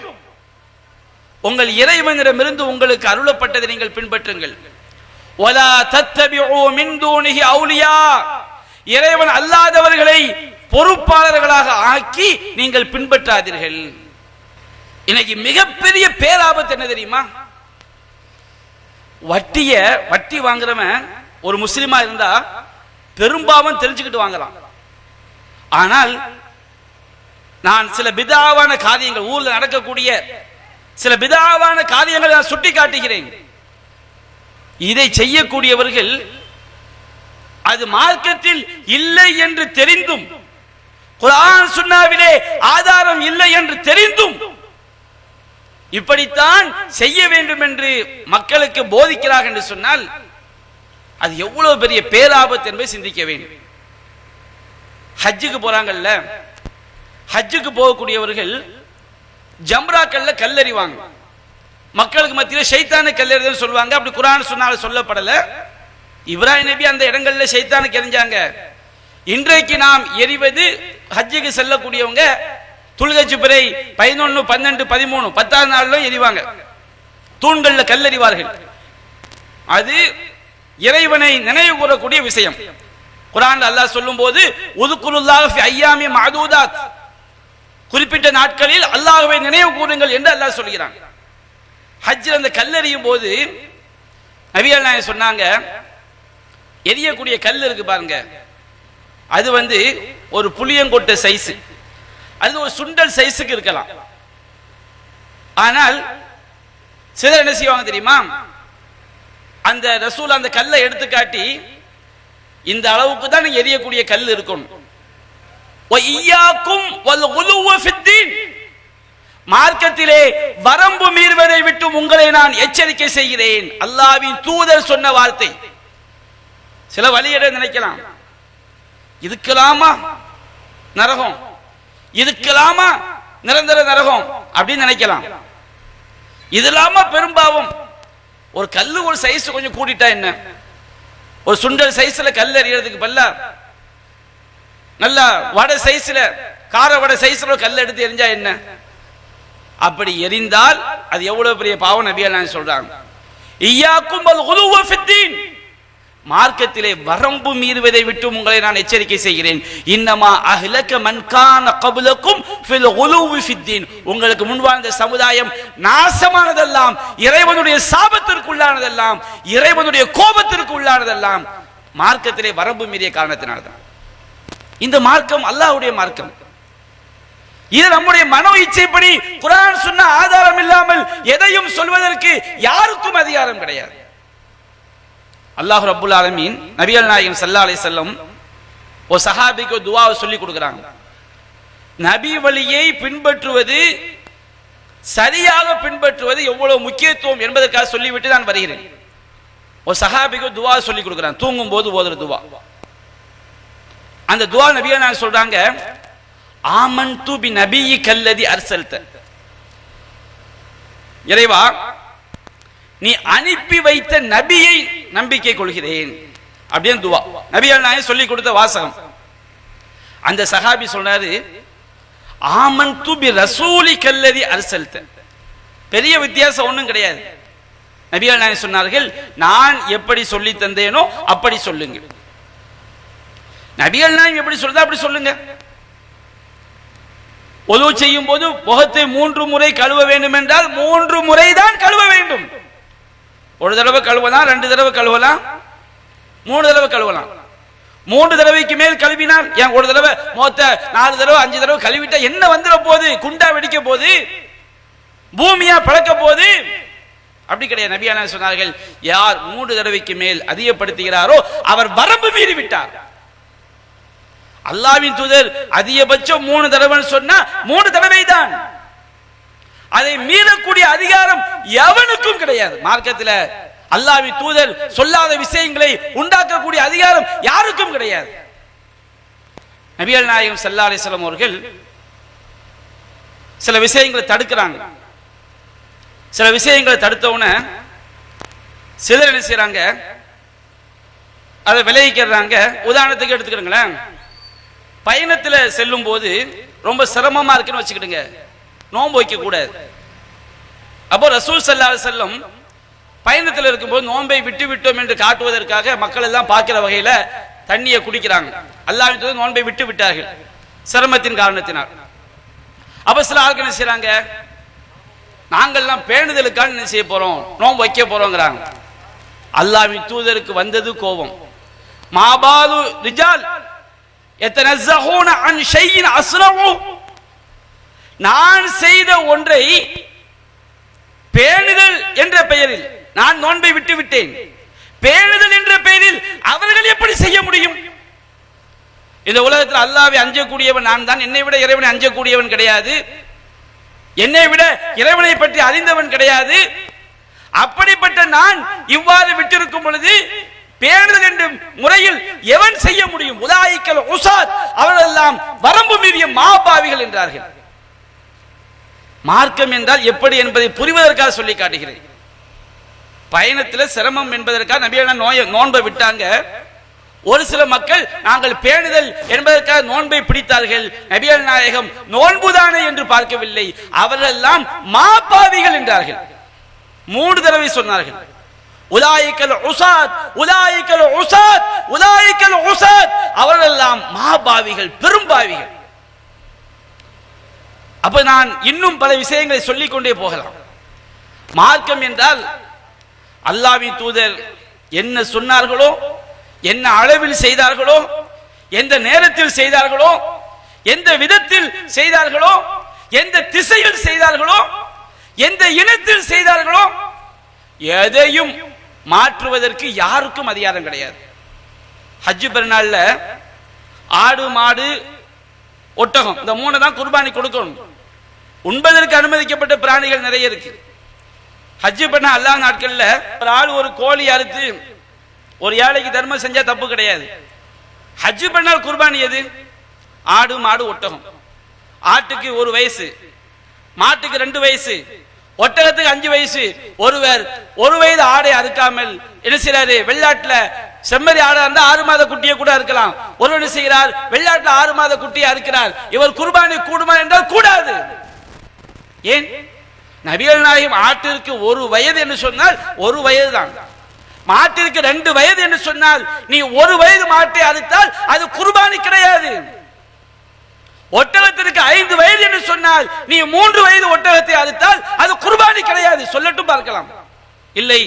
உங்கள் இறைவனிடமிருந்து உங்களுக்கு அருளப்பட்டதை நீங்கள் பின்பற்றுங்கள். வலா தத்தபிஉ மின் தூனிஹி அவுலியா. இறைவன் அல்லாதவர்களை பொறுப்பாளர்களாக ஆக்கி நீங்கள் பின்பற்றாதீர்கள். இன்னைக்கு மிகப்பெரிய பேராபத்து என்ன தெரியுமா? வட்டி வாங்குறவன் ஒரு முஸ்லிமா இருந்தா பெரும்பாவம் தெரிஞ்சுக்கிட்டு வாங்கலாம். ஆனால் நான் சில பிதாவான காரியங்கள், ஊர்ல நடக்கக்கூடிய சில பிதாவான காரியங்களை நான் சுட்டி காட்டுகிறேன். இதை செய்யக்கூடியவர்கள் அது மார்க்கத்தில் இல்லை என்று தெரிந்தும், குர்ஆன் சுன்னாவிலே ஆதாரம் இல்லை என்று தெரிந்தும் இப்படித்தான் செய்ய வேண்டும் என்று மக்களுக்கு போதிக்கிறார்கள் என்று சொன்னால் அது எவ்வளவு பெரிய பேராபத்து என்பதை சிந்திக்க வேண்டும். ஹஜ்ஜுக்கு போறாங்கல்ல, ஹஜ்ஜுக்கு போகக்கூடியவர்கள் ஜம்ராக்கள்ல கல்லெறிவாங்க. மக்களுக்கு மத்தியில் ஷைத்தானு கல்லெறிதல் சொல்லுவாங்க. அப்படி குர்ஆன் சுன்னால சொல்லப்படல. இப்ராஹிம் நபி அந்த இடங்கள்ல ஷைத்தானுக்கு எறிஞ்சாங்க. இன்றைக்கு நாம் எறிவது ஹஜ்ஜுக்கு செல்லக்கூடியவங்க துல்ஹஜ் பிறை 11, 12, 13 10ஆம் நாளிலும் எறிவாங்க. தூண்கள்ல கல்லெறிவார்கள். அது இறைவனை நினைவு கூறக்கூடிய விஷயம். குர்ஆன்ல அல்லாஹ் சொல்லும்போது உதுகுருல்லாஹ ஃபி அய்யாமி மஅதூதாத், குறிப்பிட்ட நாட்களில் அல்லாஹ்வை நினைவு கூறுங்கள் என்று அல்லாஹ் சொல்கிறான். ஹஜ்ஜில் அந்த கல்லெறியும் போது நபிகள் நாயகம் சொன்னாங்க, எரியக்கூடிய கல் இருக்கு பாருங்க, அது ஒரு புளியங்கொட்டை சைஸ், அது ஒரு சுண்டல் சைஸுக்கு இருக்கலாம். ஆனால் சிலர் என்ன செய்வாங்க தெரியுமா, அந்த ரசூல் அந்த கல்லை எடுத்து காட்டி இந்த அளவுக்கு தான் எரியக்கூடிய கல் இருக்கணும். மார்க்கத்திலே வரம்பு மீறுவதை விட்டு உங்களை நான் எச்சரிக்கை செய்கிறேன். அல்லாஹ்வின் தூதர் சொன்ன வார்த்தை. சில வழியிட நினைக்கலாம், இதுக்கலாமா நரகம், இதுக்கலாமா நிரந்தர நரகம் அப்படின்னு நினைக்கலாம். இதெல்லாமா பெரும்பாவம். ஒரு கல்லு ஒரு சைஸ் கொஞ்சம் கூட்டிட்டா என்ன, ஒரு சுண்டல் சைஸ்ல கல் எறியறதுக்கு பல்லா நல்ல வடை சைஸ்ல, கார வடை சைஸ்ல கல் எடுத்து எரிஞ்சா என்ன? அப்படி எரிந்தால் அது எவ்வளவு பெரிய பாவம் நபிகள் நாயகம் சொல்றாங்க. இய்யாக்கும் வல் குலுவ ஃபித்தீன், மார்க்கத்திலே வரம்பு மீறுவதை விட்டு உங்களை நான் எச்சரிக்கை செய்கிறேன். இன்னமா அஹ்லக மன் கான கப்லகும் ஃபில் குலுவி ஃபித்தீன், உங்களுக்கு முன்வாழ்ந்த சமுதாயம் நாசமானதெல்லாம், இறைவனுடைய சாபத்திற்கு உள்ளானதெல்லாம், இறைவனுடைய கோபத்திற்கு உள்ளானதெல்லாம் மார்க்கத்திலே வரம்பு மீறிய காரணத்தினால்தான். இந்த மார்க்கம் அல்லாஹ்வுடைய மார்க்கம். இது நம்முடைய மனோ இச்சைப்படி குர்ஆன் சொன்ன ஆதாரம் இல்லாமல் எதையும் சொல்வதற்கு யாருக்கும் அதிகாரம் கிடையாது. அல்லாஹ் ரப்புல் ஆலமீன் நபிகள் நாயகம் ஸல்லல்லாஹு அலைஹி வஸல்லம் ஒரு சஹாபிக்கு துஆவை சொல்லி கொடுக்குறாங்க. நபி வழியை பின்பற்றுவது, சரியாக பின்பற்றுவது எவ்வளவு முக்கியத்துவம் என்பதற்காக சொல்லிவிட்டு நான் வருகிறேன். ஒரு சஹாபிக்கு துஆ சொல்லி கொடுக்குறாங்க, தூங்கும் போது ஓதுற துஆ. அந்த துஆ நபியா நான் சொல்றாங்க, ஆமன்து பி நபியிக்கல்லதி அர்சல்த, இறைவா நீ அனுப்பி வைத்த நபியை நம்பிக்கை கொள்கிறேன் அப்படின்னு துஆ நபிகள் நாயகம் சொல்லி கொடுத்த வாசகம். அந்த சஹாபி சொன்னாரு, ஆமன்து பி ரசூலிக்கல்லதி அர்சல்த. பெரிய வித்தியாசம் ஒன்றும் கிடையாது. நபிகள் நாயகம் சொன்னார்கள், நான் எப்படி சொல்லி தந்தேனோ அப்படி சொல்லுங்க. நபிகள் நாயகம் எப்படி சொல்றதோ அப்படி சொல்லுங்க. ஒது செய்யும் போது முகத்தை 3 முறை கழுவ வேண்டும் என்றால் 3 முறை தான் கழுவ வேண்டும். ஒரு தடவை கழுவலாம், 2 தடவை கழுவலாம், 3 தடவை கழுவலாம். 3 தடவைக்கு மேல் கழுவினால், ஏன் ஒரு தடவை முகத்தை 4 தடவை 5 தடவை கழுவிட்டா என்ன வந்துட போது? குண்டா வெடிக்க போது, பூமியா பழக்க போது? அப்படி கிடையாது. நபியான சொன்னார்கள், யார் 3 தடவைக்கு மேல் அதிகப்படுத்துகிறாரோ அவர் வரம்பு மீறி விட்டார். அல்லாஹ்வின் தூதர் அதிகபட்சம் 3 தடவை சொன்னா 3 தடவை தான். அதை மீறக்கூடிய அதிகாரம் எவனுக்கும் கிடையாது. மார்க்கத்தில் அல்லாஹ்வின் தூதர் சொல்லாத விஷயங்களை உண்டாக்கக்கூடிய அதிகாரம் யாருக்கும் கிடையாது. நபிகள் நாயகம் ஸல்லல்லாஹு அலைஹி வஸல்லம் அவர்கள் சில விஷயங்களை தடுக்கிறாங்க. சில விஷயங்களை தடுத்தவுடனே சிலர் என்ன செய்றாங்க, அதை விளைவிக்கிறாங்க. உதாரணத்துக்கு எடுத்துக்கிறீங்களேன், பயணத்தில் செல்லும் போது ரொம்ப சிரமமா இருக்குன்னு வச்சுக்கிடுங்க, நோன்பு வைக்க கூடாது. அப்போ ரசூல் ஸல்லல்லாஹு அலைஹி வஸல்லம் பயணத்தில் இருக்கும்போது நோன்பை விட்டு விட்டோம் என்று காட்டுவதற்காக மக்கள் எல்லாம் பார்க்கிற வகையில தண்ணியை குடிக்கிறாங்க. அல்லாஹ்வின் தூதர் நோன்பை விட்டு விட்டார்கள் சிரமத்தின் காரணத்தினால். அப்ப சில ஆட்கள் என்ன செய்றாங்க, நாங்கள்லாம் பேணுதலுக்காக என்ன செய்ய போறோம், நோன்பு வைக்க போறோங்கிறாங்க. அல்லாஹ்வின் தூதருக்கு வந்தது கோபம். மாபாது ரிஜால் யதனஸஹூன அன் ஷைஇன் அஸ்ரஉ, நான் செய்த ஒன்றை பேணுதல் என்ற பெயரில் நான் நோன்பை விட்டு விட்டேன், பேணுதல் என்ற பெயரில் அவர்கள் எப்படி செய்ய முடியும்? இந்த உலகத்தில் அல்லாஹ்வை அஞ்சக்கூடியவன் நான் தான். என்னை விட இறைவனை அஞ்சக்கூடியவன் கிடையாது. என்னை விட இறைவனை பற்றி அறிந்தவன் கிடையாது. அப்படிப்பட்ட நான் இவ்வாறு விட்டிருக்கும் பொழுது பேணுதல் என்ற முறையில் எவன் செய்ய முடியும்? உலாயிக்கல் உஸாத், அவர்கள் எல்லாம் வரம்பு மீறிய மாபாவிகள் என்றார்கள். மார்க்கம் என்றால் எப்படி என்பதை புரிவதற்காக சொல்லி காட்டுகிறேன். பயணத்தில் சிரமம் என்பதற்காக நபிகள் நோன்பை விட்டாங்க. ஒரு சில மக்கள் நாங்கள் பேணுதல் என்பதற்காக நோன்பை பிடித்தார்கள். நபிகள் நாயகம் நோன்புதானே என்று பார்க்கவில்லை, அவர்கள் எல்லாம் மாபாவிகள் என்றார்கள். 3 தடவை சொன்னார்கள், உலாயிக்கல் உஸாத், உலாயிக்கல் உஸாத், உலாயிக்கல் உஸாத், அவர்கள் எல்லாம் மாபாவிகள், பெரும்பாவிகள். அப்ப நான் இன்னும் பல விஷயங்களை சொல்லிக் கொண்டே போகலாம். மார்க்கம் என்றால் அல்லாஹ்வின் தூதர் என்ன சொன்னார்களோ, என்ன அளவில் செய்தார்களோ, எந்த நேரத்தில் செய்தார்களோ, எந்த விதத்தில் செய்தார்களோ, எந்த திசையில் செய்தார்களோ, எந்த இனத்தில் செய்தார்களோ, எதையும் மாற்றுவதற்கு யாருக்கும் அதிகாரம் கிடையாது. ஹஜ் பெருநாள்ல ஆடு, மாடு, ஒட்டகம் இந்த 3 தான் குர்பானி கொடுக்கணும். உண்பதற்கு அனுமதிக்கப்பட்ட பிராணிகள் நிறைய இருக்கு. ஹஜ் பண்ண அல்லாஹ் நாட்கள்ல ஒரு ஆள் ஒரு கோழி அறுத்து ஒரு ஏழைக்கு தர்மம் செஞ்சா தப்பு கிடையாது. ஹஜ் பண்ணால் குர்பானி எது? ஆடு, மாடு, ஒட்டகம். ஆட்டுக்கு 1 வயசு, மாட்டுக்கு 2 வயசு, ஒட்டகத்துக்கு 5 வயசு. ஒருவர் 1 வயது ஆடை அறுக்காமல் என்ன செய்யறாரு, வெள்ளாட்டுல செம்மறி ஆடா இருந்தா 6 மாத குட்டியை கூட அறுக்கலாம். ஒருவர் என்ன செய்கிறார், வெள்ளாட்டுல 6 மாத குட்டியை அறுக்கிறார். இவர் குர்பானி கூடுமா என்றால் கூடாது. ஏன்? நபிகள் நாயகம் ஆட்டிற்கு 1 வயது என்று சொன்னால் 1 வயது தான். மாட்டிற்கு 2 வயது என்று சொன்னால் நீ 1 வயது மாட்டை அறுத்தால் அது குர்பானி கிடையாது. ஒட்டகத்திற்கு 5 வயது என்று சொன்னால் நீ 3 வயது ஒட்டகத்தை அறுத்தால் அது குர்பானி கிடையாது. சொல்லட்டும் பார்க்கலாம். இல்லை,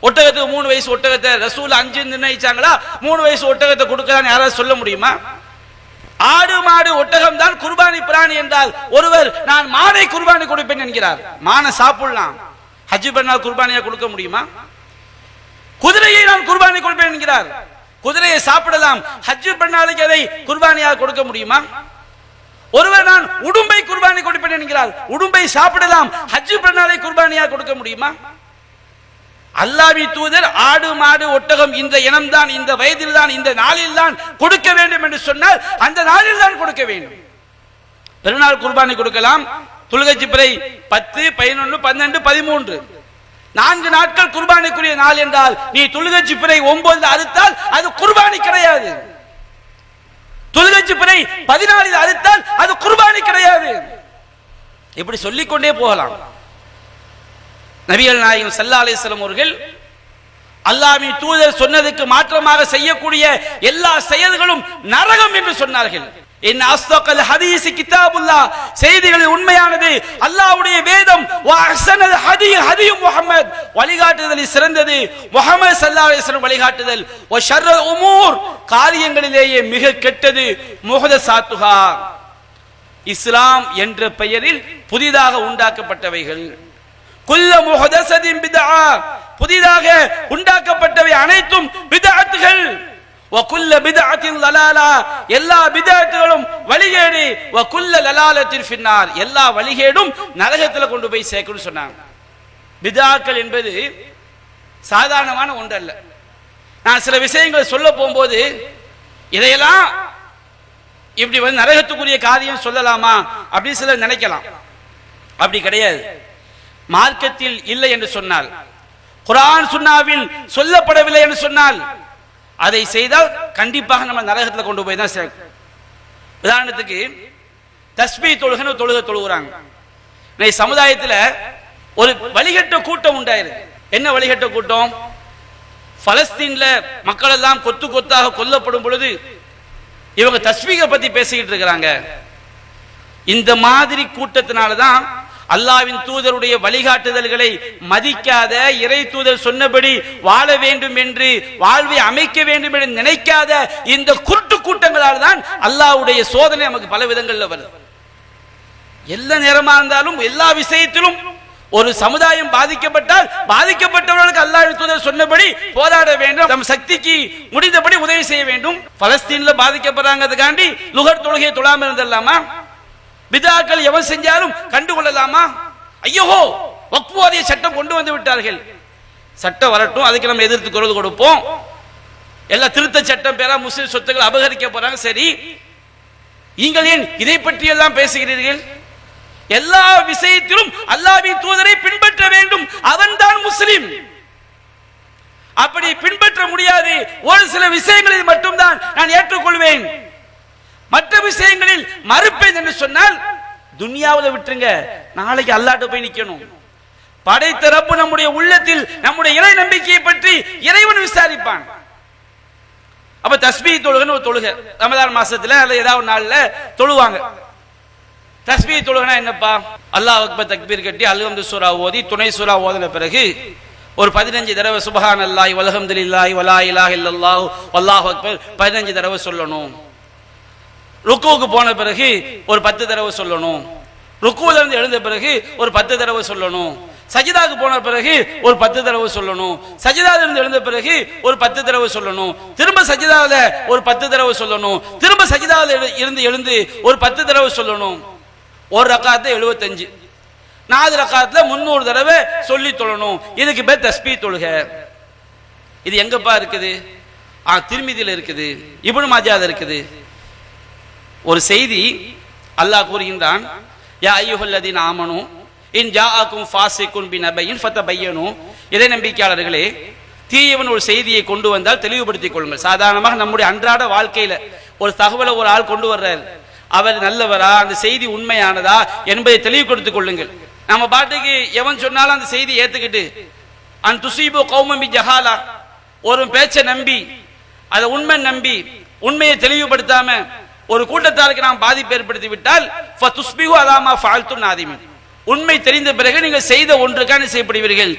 ஒட்டகத்துக்கு 3 வயசு ஒட்டகத்தை ரசூல் 5 நிர்ணயிச்சாங்களா, 3 வயசு ஒட்டகத்தை கொடுக்கலான்னு யாராவது சொல்ல முடியுமா? ஆடு, மாடு, ஒட்டகம் தான் குர்பானி பிராணி என்றால் ஒருவர் நான் மானை குர்பானி கொடுப்பேன் என்கிறார். மானை சாப்பிடலாம், ஹஜ் பண்ணால் குர்பானியா கொடுக்க முடியுமா? குதிரையை நான் குர்பானி கொடுப்பேன் என்கிறார். குதிரையை சாப்பிடலாம், ஹஜ் பண்ணாலுக்கு அதை குர்பானியாக கொடுக்க முடியுமா? ஒருவர் நான் உடும்பை குர்பானி கொடுப்பேன் என்கிறார், உடும்பை சாப்பிடலாம், ஹஜ் பண்ணாலை குர்பானியாக கொடுக்க முடியுமா? அல்லாஹ்வின் தூதர் ஆடு மாடு ஒட்டகம் இந்த இனம்தான், இந்த வயதில் தான், இந்த நாளில் தான் கொடுக்க வேண்டும் என்று சொன்னால் அந்த நாளில் தான் கொடுக்க வேண்டும். பெருநாள் குர்பானி கொடுக்கலாம், துல்ஹஜ் பிறை 10, 11, 12, 13 4 நாட்கள் குர்பானிக்குரிய நாள் என்றால் நீ துல்ஹஜ் பிறை 9 அறுத்தால் அது குர்பானி கிடையாது. துல்ஹஜ் பிறை 14 அறுத்தால் அது குர்பானி கிடையாது. இப்படி சொல்லிக்கொண்டே போகலாம். நபிகள் நாயகம் ஸல்லல்லாஹு அலைஹி வஸல்லம் அவர்கள் அல்லாஹ்வின் தூதர் சொன்னதுக்கு மாற்றமாக செய்யக்கூடிய எல்லா செயல்களும் நரகம் என்று சொன்னார்கள். இன் அஸ்தகல் ஹதீஸ் கிதாபுல்லாஹ், செய்திகளில் உண்மையானது அல்லாஹ்வுடைய வேதம். வ அஹ்ஸனல் ஹதி ஹதி முஹம்மத், வழிகாட்டுதலில் சிறந்தது முஹம்மது ஸல்லல்லாஹு அலைஹி வஸல்லம் வழிகாட்டுதல். வ ஷர்ருல் உமூர், காரியங்களிலேயே மிக கெட்டது முஹதஸாத்துஹா, இஸ்லாம் என்ற பெயரில் புதிதாக உண்டாக்கப்பட்டவைகள். குல்ல முஹதஸத்தின் பித்ஆ, புதிதாக உண்டாக்கப்பட்டவை அனைத்தும் பித்அத்துகள். வகுல்ல பித்அத்தின் லலாலா, எல்லா பித்அத்துகளும் வழிகேடு. வகுல்ல லலாலத்தின் ஃபின்னார், எல்லா வழிகேடும் நரகத்தில் கொண்டு போய் சேர்க்கணும்னு சொன்னாங்க. பித்ஆக்கள் என்பது சாதாரணமான ஒன்றல்ல. நான் சில விஷயங்களை சொல்ல போகும்போது இதையெல்லாம் இப்படி வந்து நரகத்துக்குரிய காரியம் சொல்லலாமா அப்படின்னு சிலர் நினைக்கலாம். அப்படி கிடையாது. மார்க்கத்தில் இல்லை என்று சொன்னால், குர்ஆன் சுன்னாவில் சொல்லப்படவில்லை என்று சொன்னால் அதை செய்தால் கண்டிப்பாக நம்ம நரகத்தில் கொண்டு போய் தான் சேர்க்கும். உதாரணத்துக்கு தஸ்பீஹ் தொழுகைன்னு தொழுகை தொழுகிறாங்க. இந்த சமுதாயத்தில் ஒரு வழிகட்ட கூட்டம் உண்டாயிருக்கு. என்ன வழிகட்ட கூட்டம்? பலஸ்தீன்ல மக்கள் எல்லாம் கொத்து கொத்தாக கொல்லப்படும் பொழுது இவங்க தஸ்பீஹை பத்தி பேசிக்கிட்டு இருக்கிறாங்க. இந்த மாதிரி கூட்டத்தினாலதான் அல்லாஹ்வின் தூதருடைய வழிகாட்டுதல்களை மதிக்காத, இறை தூதர் சொன்னபடி வாழ வேண்டும் என்று, வாழ்வை அமைக்க வேண்டும் என்று நினைக்காத இந்த குருட்டு கூட்டங்களால் தான் அல்லாஹ்வுடைய சோதனை நமக்கு பல விதங்கள்ல வருது. எல்லா நேரமா இருந்தாலும் எல்லா விஷயத்திலும் ஒரு சமுதாயம் பாதிக்கப்பட்டால் பாதிக்கப்பட்டவர்களுக்கு அல்லாஹ்வின் தூதர் சொன்னபடி போராட வேண்டும், நம் சக்திக்கு முடிந்தபடி உதவி செய்ய வேண்டும். பலஸ்தீன்ல பாதிக்கப்படுறாங்கிறதுக்காண்டி லுகர் தொழுகையை தொழாம இருந்தல்லாமா? பிதாக்கள் எவன் செஞ்சாலும் கண்டுகொள்ளலாமா? ஐயோ, வக்ஃப் வாரிய சட்டம் கொண்டு வந்து விட்டார்கள். சட்டம் வரட்டும், அதுக்கு நம்ம எதிர்த்து குரல் கொடுப்போம். எல்லா திருத்த சட்டம் பேரா முஸ்லிம் சொத்துக்கள் அபகரிக்க போறாங்க. சரி, நீங்கள் ஏன் இதை பற்றி எல்லாம் பேசுகிறீர்கள்? எல்லா விஷயத்திலும் அல்லாஹ்வின் தூதரை பின்பற்ற வேண்டும், அவன்தான் முஸ்லிம். அப்படி பின்பற்ற முடியாது. ஒரு சில விஷயங்களில் மட்டும்தான் நான் ஏற்றுக்கொள்வேன், மற்ற விஷயங்களில் மறுப்பேன் என்று சொன்னால் துன்யாவில் விட்டுருங்க, நாளைக்கு அல்லாஹ்ட்ட போய் நிக்கணும். படைத்த ரப்பு நம்முடைய உள்ளத்தில் நம்முடைய இறை நம்பிக்கையை பற்றி இறைவன் விசாரிப்பான். அப்ப தஸ்பீஹ் தொழுகைன்னு ஒரு தொழுகை ரமதான் மாசத்துல அல்ல ஏதாவது ஒரு நாள்ல தொழுவாங்க. தஸ்பீஹ் தொழுகைனா என்னப்பா? அல்லாஹ் அக்பர் தக்பீர் கட்டி அல்ஹம்து சூரா ஓதி துணை சூரா ஓதின பிறகு ஒரு 15 தடவை சுப்ஹானல்லாஹி வல்ஹம்துலில்லாஹி வலா இலாஹ இல்லல்லாஹு வல்லாஹு அக்பர் 15 தடவை சொல்லணும். ருக்குவுக்கு போன பிறகு ஒரு 10 தடவை சொல்லணும். ருக்குவுல இருந்து எழுந்த பிறகு ஒரு 10 தடவை சொல்லணும். சஜிதாக்கு போன பிறகு ஒரு 10 தடவை சொல்லணும். சஜிதால இருந்து எழுந்த பிறகு ஒரு 10 தடவை சொல்லணும். திரும்ப சஜிதால ஒரு 10 தடவை சொல்லணும். திரும்ப சஜிதால இருந்து எழுந்து ஒரு 10 தடவை சொல்லணும். ஒரு ரக்காத்துல 75, 4 ரக்காத்துல 300 தடவை சொல்லி தொழணும். இதுக்கு பேர் தஸ்பீஹ் தொழுகை. இது எங்கப்பா இருக்குது? திருமிதியில இருக்குது, இப்னு மாஜால இருக்குது. ஒரு செய்தி அல்லாஹ் கூறுகின்றான், யா அய்யுஹல்லதீன ஆமனூ இன் ஜாஅக்கும் ஃபாஸிகுன் பினபையின் ஃபதபையனூ, இறை நம்பிக்கையாளர்களே, தீயவன் ஒரு செய்தியை கொண்டு வந்தால் தெளிவுபடுத்திக் கொள்ளுங்கள். சாதாரணமாக நம்முடைய அன்றாட வாழ்க்கையில ஒரு தகவலை ஒரு ஆள் கொண்டு வர்றார், அவர் நல்லவரா, அந்த செய்தி உண்மையானதா என்பதை தெளிவுபடுத்திக் கொள்ளுங்கள். நம்ம பாட்டுக்கு எவன் சொன்னாலும் அந்த செய்தி ஏத்துக்கிட்டு அன் துஸீபு கௌமன் பிஜஹாலா, ஒரு பேச்சை நம்பி அதை உண்மை நம்பி உண்மையை தெளிவுபடுத்தாம ஒரு கூட்டத்தாருக்கு நாம் பாதிப்பு ஏற்படுத்தி விட்டால் ஃபதுஸ்பிஹு அலா மா ஃபஅல்தும் நாதிமின், உண்மை தெரிந்த பிறகு நீங்கள் செய்த ஒன்றுக்கான செய்யப்படுவீர்கள்,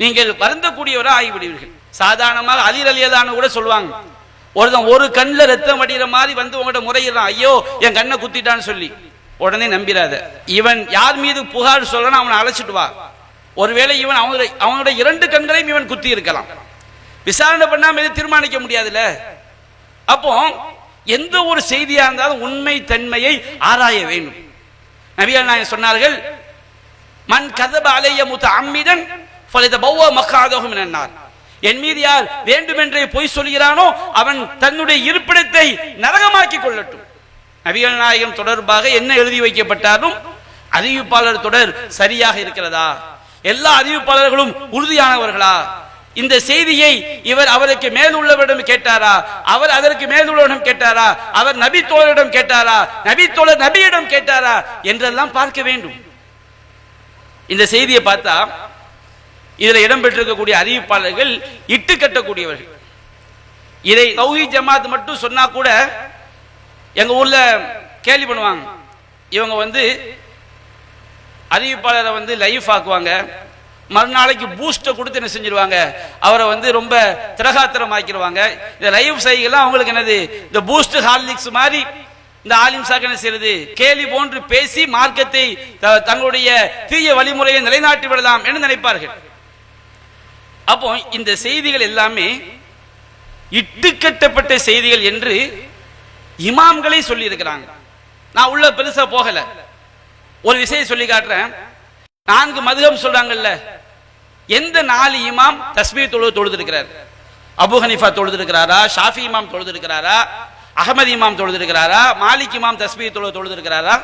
நீங்கள் வருந்தக்கூடியவராக ஆகிவிடுவீர்கள். சாதாரணமாக அலி ரலியல்லாஹு அன்ஹு கூட சொல்லுவாங்க, ஒருத்தன் ஒரு கண்ணில் ரத்தம் வடிகிற மாதிரி வந்து உங்கள்கிட்ட முறையிடறான், ஐயோ என் கண்ணை குத்திட்டான்னு சொல்லி, உடனே நம்பிராத. இவன் யார் மீது புகார் சொல்றான் அவனை அழைச்சிட்டு வா. ஒருவேளை இவன் அவனுடைய 2 கண்களையும் இவன் குத்தி இருக்கலாம். விசாரணை பண்ணாம எது தீர்மானிக்க முடியாதுல்ல. அப்போ எந்த ஒரு செய்தியா இருந்தாலும் உண்மை தன்மையை ஆராய வேண்டும். நபிகள் நாயகம் சொன்னார்கள், மன் கதப அலைய முத்தஅம்மிதன் ஃபலிதபவ்வ மக்அதஹு மினன் நார். என் மீது யார் வேண்டுமென்றே பொய் சொல்கிறானோ அவன் தன்னுடைய இருப்பிடத்தை நரகமாக்கி கொள்ளட்டும். நபிகள் நாயகம் தொடர்பாக என்ன எழுதி வைக்கப்பட்டாலும் அறிவிப்பாளர் தொடர் சரியாக இருக்கிறதா, எல்லா அறிவிப்பாளர்களும் உறுதியானவர்களா, இந்த செய்தியை இவர் அவருக்கு மேல் உள்ளவரிடம் கேட்டாரா, அவர் அதற்கு மேல் உள்ளவரிடம் கேட்டாரா, அவர் நபி தோழரிடம் கேட்டாரா, நபி தோழர் நபியிடம் கேட்டாரா என்றெல்லாம் பார்க்க வேண்டும். இந்த செய்தியை பார்த்தா இதுல இடம்பெற்றிருக்கக்கூடிய அறிவிப்பாளர்கள் இட்டு கட்டக்கூடியவர்கள். இதை தௌஹீத் ஜமாத் மட்டும் சொன்னா கூட எங்க ஊர்ல கேலி பண்ணுவாங்க. இவங்க அறிவிப்பாளரை லைவ் ஆக்குவாங்க, மறுநாளைக்கு பூஸ்ட கொடுத்து என்ன செஞ்சிருவாங்க, அவரை ரொம்ப திரகாத்திரம் ஆக்கிடுவாங்க. இந்த லைவ் செய்யலாம் அவங்களுக்கு என்னது, இந்த பூஸ்ட் ஹார்லிக்ஸ் மாதிரி இந்த ஆலிம் சாக் என்ன செய்யறது, கேலி போன்று பேசி மார்க்கத்தை தங்களுடைய தீய வழிமுறையை நிலைநாட்டி விடலாம் என்று நினைப்பார்கள். அப்போ இந்த செய்திகள் எல்லாமே இட்டுக்கட்டப்பட்ட செய்திகள் என்று இமாம்களை சொல்லி இருக்கிறாங்க. நான் உள்ள பெருசா போகல, ஒரு விஷயம் சொல்லி காட்டுறேன். 4 மதுஹப் சொல்றாங்கல்ல, எந்த 4 இமாம் தஸ்பீஹ் தொழுது இருக்கிறார்? அபு ஹனீஃபா தொழுது இருக்கிறாரா, ஷாஃபி இமாம் தொழுது இருக்கிறாரா, அஹமது இமாம் தொழுது இருக்கிறாரா, மாலிக் இமாம் தஸ்பீஹ் தொழுது இருக்கிறாரா?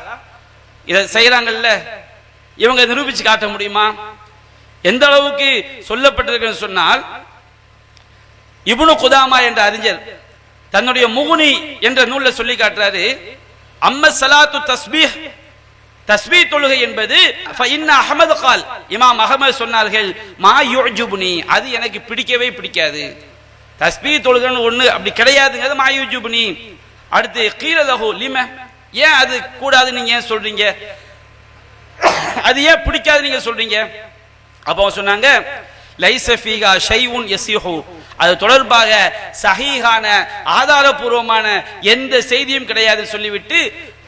இதை செய்யறாங்கல்ல, இவங்க நிரூபிச்சு காட்ட முடியுமா? எந்த அளவுக்கு சொல்லப்பட்டிருக்குன்னு சொன்னால், இப்னு குதாமா என்ற அறிஞர் தன்னுடைய முகுனி என்ற நூல்ல சொல்லி காட்டுறாரு, அம்ம ஸலாத்து தஸ்பீஹ், தஸ்பீஹ் தொழுகை என்பது அஹமது கால், இமாம் அஹமது சொன்னார்கள், மா யுஜுபுனி, அது எனக்கு பிடிக்கவே பிடிக்காது. தஸ்பீஹ் தொழுகைன்னு ஒண்ணு அப்படி கிடையாதுங்கிறது மா யுஜுபுனி. அடுத்து கீல லஹு லிம, ஏன் அது கூடாது நீங்க ஏன் சொல்றீங்க, அது ஏன் பிடிக்காது நீங்க சொல்றீங்க? அப்போ சொன்னாங்க, லைஸ ஃபீஹா ஷைஉன் யஸீஹு, அது தொடர்பாக சஹீஹான ஆதாரபூர்வமான எந்த செய்தியும் கிடையாதுன்னு சொல்லிவிட்டு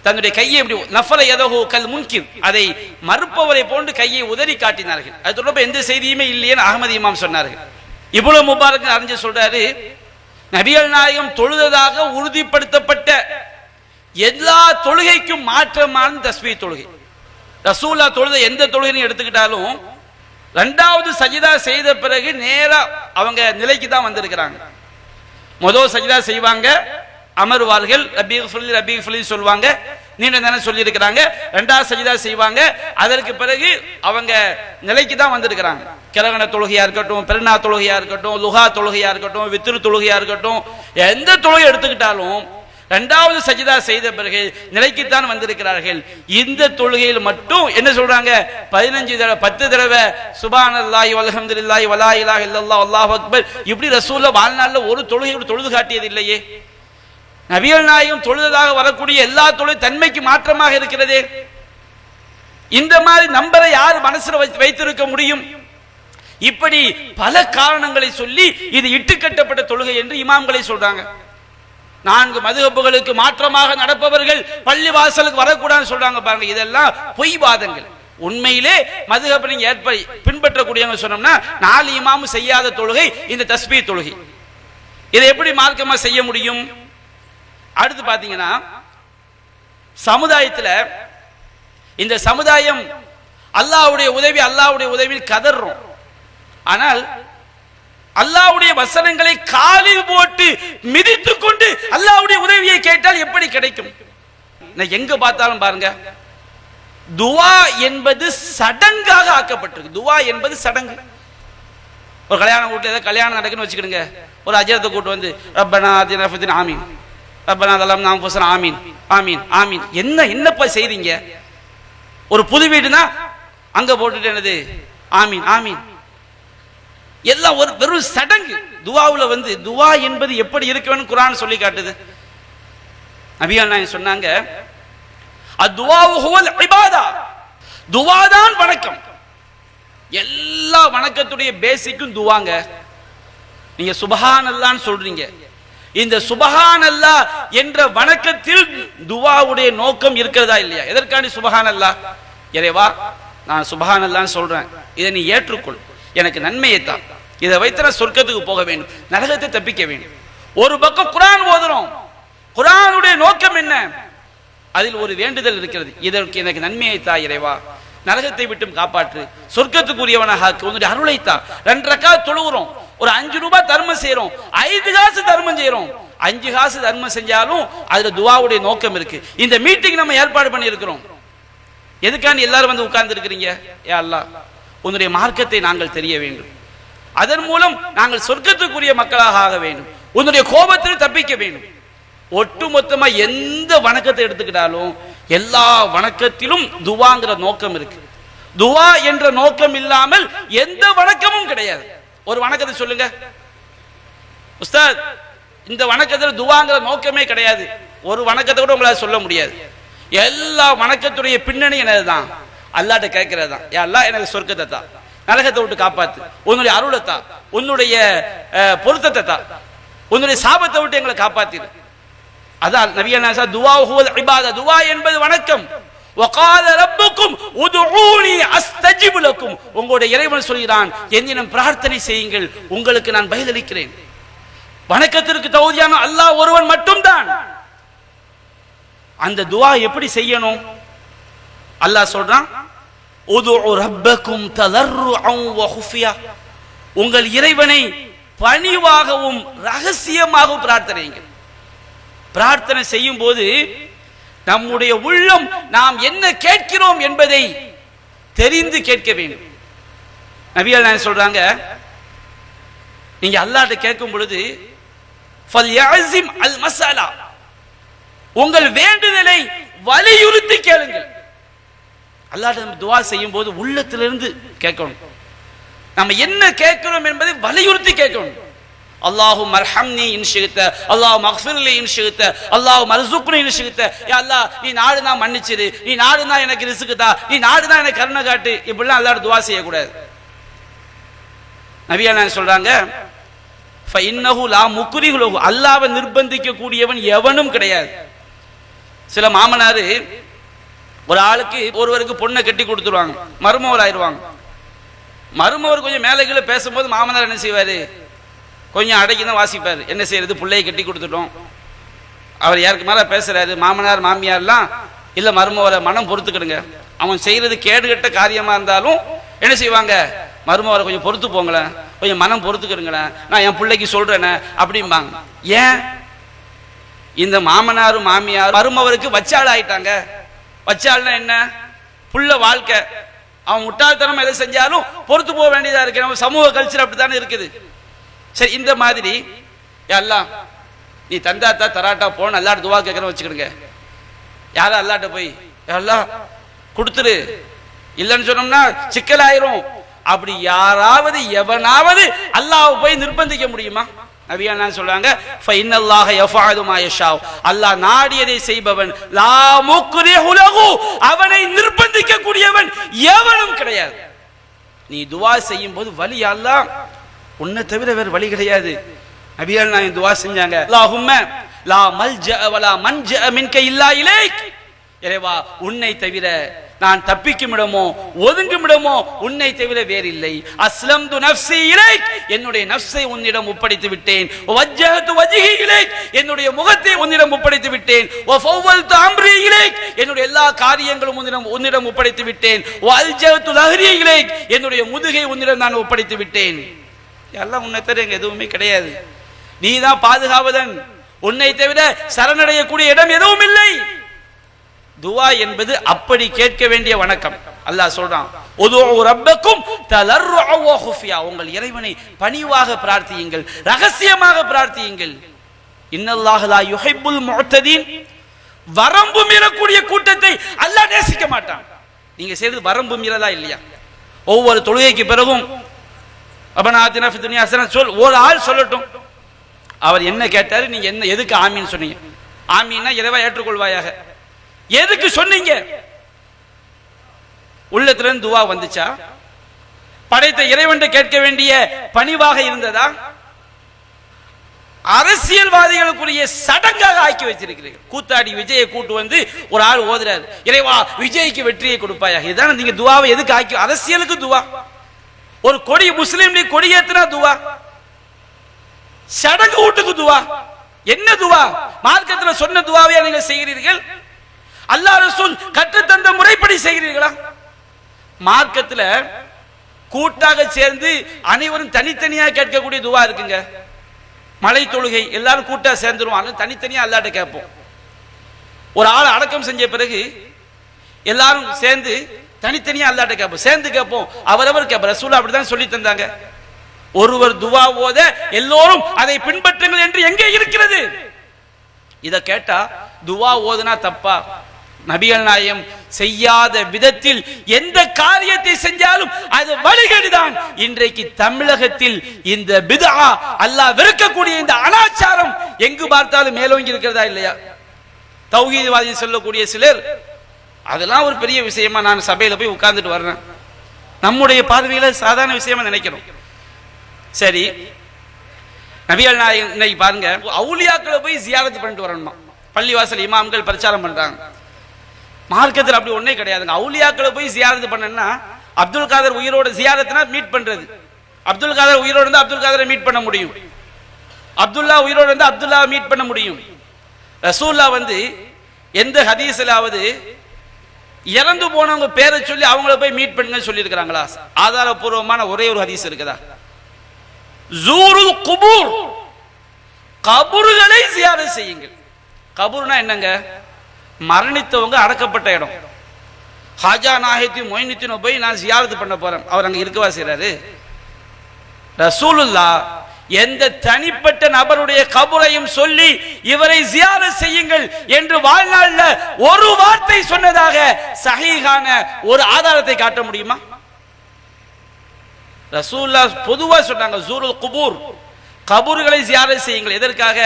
தன்னுடைய கையை இப்படி நஃபல யதஹு கல் முன்கிர், அதை மறுப்பவரை போன்று கையை உதறி காட்டினார்கள். அது தொடர்பாக எந்த செய்தியுமே இல்லையேன்னு அஹமது இமாம் சொன்னார்கள். இப்னு முபாரக் அறிஞர் சொல்றாரு, நபிகள் நாயகம் தொழுததாக உறுதிப்படுத்தப்பட்ட எல்லா தொழுகைக்கும் மாற்றமான தஸ்பீஹ் தொழுகை. ரசூலா தொழுத எந்த தொழுகையும் எடுத்துக்கிட்டாலும் 2வது சஜிதா செய்த பிறகு நேரா அவங்க நிலைக்கு தான் வந்திருக்கிறாங்க. முதல் சஜிதா செய்வாங்க, அமர்வார்கள், ரப்பி ஃபிலி சொல்வாங்க, நீண்ட நேரம் சொல்லி இருக்கிறாங்க. 2வது சஜிதா செய்வாங்க, அதற்கு பிறகு அவங்க நிலைக்கு தான் வந்திருக்கிறாங்க. கிரகண தொழுகையா இருக்கட்டும், பெருநா தொழுகையா இருக்கட்டும், லுஹா தொழுகையா இருக்கட்டும், வித்ரு தொழுகையா இருக்கட்டும், எந்த தொழுகை எடுத்துக்கிட்டாலும் 2வது சஜிதா செய்த பிறகு நிலைக்குத்தான் வந்திருக்கிறார்கள். இந்த தொழுகையில் மட்டும் என்ன சொல்றாங்க, 15 தடவை 10 தடவை சுப்ஹானல்லாஹி வல்ஹம்துலில்லாஹி வலா இலாஹ இல்லல்லாஹ் அல்லாஹு அக்பர், இப்படி ரசூலுல்லாஹ் வாழ்நாள்ல ஒரு தொழுகை தொழுது காட்டியது இல்லையே. நபிகள் நாயகம் தொழுததாக வரக்கூடிய எல்லா தொழுகை தன்மைக்கு மாற்றமாக இருக்கிறதே. இந்த மாதிரி நம்பரை யார் மனசுல வைத்திருக்க முடியும்? இப்படி பல காரணங்களை சொல்லி இது இட்டுக்கட்டப்பட்ட தொழுகை என்று இமாம்களை சொல்றாங்க. 4 மதுஹப்புகளுக்கு மாற்றமாக நடப்பவர்கள் பள்ளி வாசலுக்கு வரக்கூடாதுன்னு சொல்றாங்க பாருங்க. இதெல்லாம் பொய் வாதங்கள். உண்மையிலே மதுஹப் நீங்க பின்பற்றக்கூடியவங்க சொன்னோம்னா 4 இமாமும் செய்யாத தொழுகை இந்த தஸ்பீஹ் தொழுகை. இதை எப்படி மார்க்கமா செய்ய முடியும்? அடுத்து பாத்தீங்கன்னா, சமுதாயத்துல இந்த சமுதாயம் அல்லாஹ்வுடைய உதவி கதறோம். ஆனால் அல்லாஹ்வுடைய வசனங்களை காலில் போட்டு மிதித்துக் கொண்டு அல்லாஹ்வுடைய உதவியை கேட்டால் எப்படி கிடைக்கும்? எங்க பார்த்தாலும் பாருங்க, துவா என்பது சடங்காக ஆக்கப்பட்டிருக்கு. துவா என்பது சடங்கு. ஒரு கல்யாண வீட்டுல ஏதாவது கல்யாணம் நடக்குன்னு வச்சுக்கிடுங்க, ஒரு அஜரத்தை கூட்டு வந்து ரப்பனா ஆதினா ஃபித்னா ஆமீன், ரப்பனா தலம்னா அன்ஃபுஸனா ஆமீன் ஆமீன் ஆமீன். என்னப்பா செய்றீங்க? ஒரு புது வீடுனா அங்க போட்டுட்டு என்னது ஆமீன் ஆமீன், எல்லாம் ஒரு வெறும் சடங்கு. துவாவுல துவா என்பது எப்படி இருக்கணும்னு குர்ஆன் சொல்லி காட்டுது. நபிகள் நாயகம் சொன்னாங்க, அத்வாஉ ஹுவல் இபாதா, துவா தான் வணக்கம். எல்லா வணக்கத்துடைய பேசிக்கும் துவாங்க. நீங்க சுப்ஹானல்லாஹ்னு சொல்றீங்க, இந்த சுப்ஹானல்லாஹ் என்ற வணக்கத்தில் துவாவுடைய நோக்கம் இருக்கிறதா இல்லையா? எதற்காண்டி சுப்ஹானல்லாஹ்? இறைவா, நான் சுப்ஹானல்லாஹ்னு சொல்றேன், இதை நீ ஏற்றுக்கொள், எனக்கு நன்மையை தான், இதை வைத்து நான் சொர்க்கத்துக்கு போக வேண்டும், நரகத்தை தப்பிக்க வேண்டும். ஒரு பக்கம் குர்ஆன் ஓதுறோம். குர்ஆனுடைய நோக்கம் என்ன? அதில் ஒரு வேண்டுதல் இருக்கிறது, இதற்கு எனக்கு நன்மையை தா இறைவா, நரகத்தை விட்டும் காப்பாற்று, சொர்க்கத்துக்குரியவனாக உன்னுடைய அருளை தா. 2 ரக்காத் தொழுகிறோம், ஒரு 5 ரூபாய் தர்மம் செய்யறோம், 5 காசு தர்மம் செய்யறோம். 5 காசு தர்மம் செஞ்சாலும் அதுல துஆவுடைய நோக்கம் இருக்கு. இந்த மீட்டிங் நம்ம ஏற்பாடு பண்ணி இருக்கிறோம். எதுக்காண்டி எல்லாரும் வந்து உட்கார்ந்து இருக்கிறீங்க? யா அல்லாஹ், உன்னுடைய மார்க்கத்தை நாங்கள் தெரிய வேண்டும், அதன் மூலம் நாங்கள் சொர்க்கத்துக்குரிய மக்களாக ஆக வேண்டும், உன்னுடைய கோபத்தில் தப்பிக்க வேண்டும். ஒட்டுமொத்தமா எந்த வணக்கத்தை எடுத்துக்கிட்டாலும் எல்லா வணக்கத்திலும் துவாங்கிற நோக்கம் இருக்கு. துவா என்ற நோக்கம் இல்லாமல் எந்த வணக்கமும் கிடையாது. ஒரு வணக்கத்தை சொல்லுங்க உஸ்தாத், இந்த வணக்கத்தில் துவாங்கிற நோக்கமே கிடையாது, ஒரு வணக்கத்தை கூட உங்களால் சொல்ல முடியாது. எல்லா வணக்கத்துடைய பின்னணி என்னதுதான்? அல்லாஹ்ட்ட கேட்கிறது தான். யா அல்லாஹ், எனக்கு சொர்க்கத்தை தா, நரகத்தை விட்டு காப்பாத்து, உன்னுடைய அருளை தா, உன்னுடைய பொருத்தத்தை தா, உன்னுடைய சாபத்தை விட்டு எங்களை காப்பாத்திரு. அதான் நபிகள் துஆ ஹுவல் இபாதா, துஆ என்பது வணக்கம். வகால ரப்புக்கும் உதுஊனி அஸ்தஜிப் லக்கும், உங்களுடைய இறைவன் சொல்கிறான், என்னிடம் பிரார்த்தனை செய்யுங்கள், உங்களுக்கு நான் பதிலளிக்கிறேன். வணக்கத்திற்கு தகுதியான அல்லாஹ் ஒருவன் மட்டும்தான். அந்த துஆ எப்படி செய்யணும்? அல்லாஹ் சொல்றான், உதுஉ ரப்பக்கும் தலர்ருஅன் வ குஃபியா, உங்கள் இறைவனை பணிவாகவும் ரகசியமாகவும் பிரார்த்தனைங்கள். பிரார்த்தனை செய்யும் போது நம்முடைய உள்ளம் நாம் என்ன கேட்கிறோம் என்பதை தெரிந்து கேட்க வேண்டும். நபிகள் நாயகம் சொல்றாங்க, நீங்க அல்லாஹ்ட்ட கேட்கும் பொழுது ஃபல்யஅஸிம் அல் மஸஅலா, உங்கள் வேண்டுதலை வலியுறுத்தி கேளுங்கள். அல்லாஹ்ட்ட துஆ செய்யும் போது உள்ளத்திலிருந்து கேட்கணும். நம்ம என்ன கேட்கிறோம் என்பதை வலியுறுத்தி கேட்கணும். அல்லாஹும்ம அர்ஹம்னி இன் ஷி'த, அல்லாஹும்ம அக்ஃபிர்லி இன் ஷி'த, அல்லாஹும்ம அர்ஸுக்னி இன் ஷி'த. யா அல்லாஹ், நீ நாடுனா மன்னிச்சிரு, நீ நாடுனா எனக்கு ரிஸ்க் தா, நீ நாடுனா எனக்கு கருணை காட்டு. இப்படிலாம் அல்லாஹ்ட்ட துஆ செய்ய கூடாது. நபிகள் நாயகம் சொல்றாங்க, ஃபஇன்னஹு லா முக்ரிஹு லஹு, அல்லாஹ்வை நிர்பந்திக்க கூடியவன் எவனும் கிடையாது. சில மாமனாரு ஒரு ஆளுக்கு ஒருவருக்கு பொண்ணை கட்டி கொடுத்துருவாங்க, மருமவர் ஆயிடுவாங்க. மருமவர் கொஞ்சம் மேலே கீழே பேசும்போது மாமனார் என்ன செய்வாரு? கொஞ்சம் அடக்கி தான் வாசிப்பார். என்ன செய்யறது, பிள்ளையை கட்டி கொடுத்துட்டோம், அவர் யாருக்கு மேலே பேசுறாரு. மாமனார் மாமியார்லாம் இல்லை, மருமவரை மனம் பொறுத்துக்கிடுங்க, அவன் செய்யறது கேடுகட்ட காரியமாக இருந்தாலும் என்ன செய்வாங்க, மருமவரை கொஞ்சம் பொறுத்து போங்களேன், கொஞ்சம் மனம் பொறுத்துக்கிடுங்களேன், நான் என் பிள்ளைக்கு சொல்றேனே அப்படிம்பாங்க. ஏன்? இந்த மாமனாரும் மாமியார் மருமவருக்கு வச்சாள் ஆயிட்டாங்க. வச்சாள்னா என்ன? புள்ள வாழ்க்கை, அவன் முட்டாள்தனம் எதை செஞ்சாலும் பொறுத்து போக வேண்டியதா இருக்கு. நம்ம சமூக கல்ச்சர் அப்படித்தானே இருக்குது. சரி, இந்த மாதிரி யா அல்லாஹ், நீ தந்தாத்தா தராட்டா போன அல்லாஹ்ட்ட துஆ கேட்கறேன் வச்சுக்கிடுங்க. யாரும் அல்லாஹ்ட்ட போய் யா அல்லாஹ் கொடுத்துரு, இல்லைன்னு சொன்னோம்னா சிக்கலாயிரும். அப்படி யாராவது எவனாவது அல்லாஹ்வை போய் நிர்பந்திக்க முடியுமா? நபியா நான் சொல்றாங்க, ஃபஇன்னல்லாஹ யஃபஅலு மா யஷா, அல்லாஹ் நாடியதை செய்பவன், லா முக்ரிஹு லஹு, அவனை நிர்பந்திக்க கூடியவன் எவனும் கிடையாது. நீ துஆ செய்யும் போது வலி, யா அல்லாஹ், உன்னை தவிர வேறு வழி கிடையாது. நபியா நான் துஆ செஞ்சாங்க, அல்லாஹும்ம லா மல்ஜஅ வலா மன்ஜஅ மின்க இல்லா இலைக், இறைவா, உன்னை தவிர நான் தப்பிக்கும் இடமோ ஒதுங்கும் இடமோ உன்னை தவிர வேறில்லை. அஸ்லம்து நஃப்ஸி இலைக், என்னுடைய நஃப்ஸை உன்னிடம் ஒப்படைத்து விட்டேன். வஜ்ஜஹது வஜ்ஹி இலைக், என்னுடைய முகத்தை உன்னிடம் ஒப்படைத்து விட்டேன். வஃபவ்வல்து அம்ரி இலைக், என்னுடைய எல்லா காரியங்களும் உன்னிடம் ஒப்படைத்து விட்டேன். வஅல்ஜஹது லஹ்ரி இலைக், என்னுடைய முதுகை உன்னிடம் நான் ஒப்படைத்து விட்டேன். எல்லாம் உன்னை தவிர எங்க எதுவுமே கிடையாது, நீ தான் பாதுகாவதன், உன்னை தவிர சரணடையக்கூடிய இடம் எதுவும் இல்லை. துஆ என்பது அப்படி கேட்க வேண்டிய வணக்கம். அல்லாஹ் சொல்றான், உதுஉ ரப்பக்கும் தலர்ருஅ வ குஃபியா, உங்கள் இறைவனை பணிவாக பிரார்த்தியுங்கள், ரகசியமாக பிரார்த்தியுங்கள். இன்னல்லாஹ லா யுஹிப்புல் முஅ்ததீன், வரம்பு மீறக்கூடிய கூட்டத்தை அல்லாஹ் நேசிக்க மாட்டான். நீங்க செய்யறது வரம்பு மீறலா இல்லையா? ஒவ்வொரு தொழுகைக்கு பிறகும் ரப்பனா ஆத்தினா ஃபித் துன்யா ஹஸனா சொல், ஒரு ஆள் சொல்லட்டும், அவர் என்ன கேட்டாரு, நீங்க என்ன எதுக்கு ஆமீன் சொன்னீங்க? ஆமீன்னா இறைவா ஏற்றுக்கொள்வாயாக, எதுக்கு சொன்னீங்க? உள்ளத்துல இருந்து துஆ வந்துச்சா? படைத்த இறைவன் கேட்க வேண்டிய பணிவாக இருந்ததா? அரசியல்வாதிகளுக்குரிய சடங்காக ஆக்கி வச்சிருக்கிறீர்கள். கூத்தாடி விஜயை கூட்டு வந்து ஒரு ஆள் ஓதுறாரு, இறைவா விஜய்க்கு வெற்றியை கொடுப்பாயாக. இதான நீங்க துஆவை எதுக்கு ஆக்கி? அரசியலுக்கு துஆ. ஒரு கொடி, முஸ்லீம் லீக் கொடி ஏத்துனா துஆ. சடங்கு வீட்டுக்கு துவா. என்ன துவா? மார்க்கத்தில் சொன்ன துவாவே நீங்கள் செய்கிறீர்கள்? அல்லாஹ் ரசூல் கற்றுத்தந்த முறைப்படி செய்கிறீர்களா? மார்க்கத்தில் கூட்டாக சேர்ந்து அனைவரும் தனித்தனியாக கேட்கக்கூடிய துவா இருக்குங்க. மலை தொழுகை எல்லாரும் கூட்டா சேர்ந்துருவாங்க, தனித்தனியா அல்லாஹ்ட்ட கேட்போம். ஒரு ஆள் அடக்கம் செஞ்ச பிறகு எல்லாரும் சேர்ந்து தனித்தனியா அல்லாஹ்ட்ட கேட்போம், சேர்ந்து கேட்போம், அவரவர் கேட்போம். ரசூல் அப்படிதான் சொல்லி தந்தாங்க. ஒருவர் துவா ஓத எல்லோரும் அதை பின்பற்றுங்கள் என்று எங்கே இருக்கிறது? இத கேட்டா துவா ஓதுனா தப்பா? நபிகள் நாயகம் செய்யாத விதத்தில் எந்த காரியத்தை செஞ்சாலும் அது வழிகேடுதான். இன்றைக்கு தமிழகத்தில் இந்த பித்ஆ, அல்லாஹ் வெறுக்கக்கூடிய இந்த அனாச்சாரம் எங்கு பார்த்தாலும் மேலோங்கி இருக்கிறதா இல்லையா? தௌஹீத்வாதி சொல்லக்கூடிய சிலர் அதெல்லாம் ஒரு பெரிய விஷயமா நான் சபையில போய் உட்கார்ந்துட்டு வர்றேன். நம்முடைய பார்வையில சாதாரண விஷயமா நினைக்கிறோம். சரி, நபிகள் நாயகம் இன்னைக்கு பாருங்க, அவுலியாக்களை போய் ஜியாரத் பண்ணிட்டு வரணுமா? பள்ளிவாசல் இமாம்கள் பிரச்சாரம் பண்றாங்க. மார்க்கத்தில் அப்படி ஒன்னே கிடையாதுங்க. அவுலியாக்களை போய் ஜியாரத் பண்ணனா, அப்துல் காதர் உயிரோட ஜியாரத்னா மீட் பண்றது. அப்துல் காதர் உயிரோடு இருந்தா அப்துல் காதரை மீட் பண்ண முடியும். அப்துல்லா உயிரோடு இருந்தா அப்துல்லா மீட் பண்ண முடியும். ரசூல்லா எந்த ஹதீஸ்லாவது இறந்து போனவங்க பேரை சொல்லி அவங்கள போய் மீட் பண்ணுங்க சொல்லி இருக்கிறாங்களா? ஆதாரபூர்வமான ஒரே ஒரு ஹதீஸ் இருக்குதா? ஜூருல் குபூர், கபூர்களை ஜியாரத் செய்யுங்கள். கபூர்னா என்னங்க? மரணித்தவங்க அடக்கப்பட்ட இடம். ஹாஜா நாஹித்தி மொய்னுத்தின் போய் நான் ஜியாரத் பண்ண போறேன், அவர் அங்க இருக்கவா செய்றாரு? ரசூலுல்லாஹ் எந்த தனிப்பட்ட நபருடைய கபரையும் சொல்லி இவரை ஜியாரத் செய்யுங்கள் என்று வாழ்நாள்ல ஒரு வார்த்தை சொன்னதாக சஹீஹான ஒரு ஆதாரத்தை காட்ட முடியுமா? ரசூலுல்லாஹ் பொதுவா சொன்னாங்க ஜூருல் குபூர், கபூர்களை ஜியாரத் செய்யுங்கள். எதற்காக?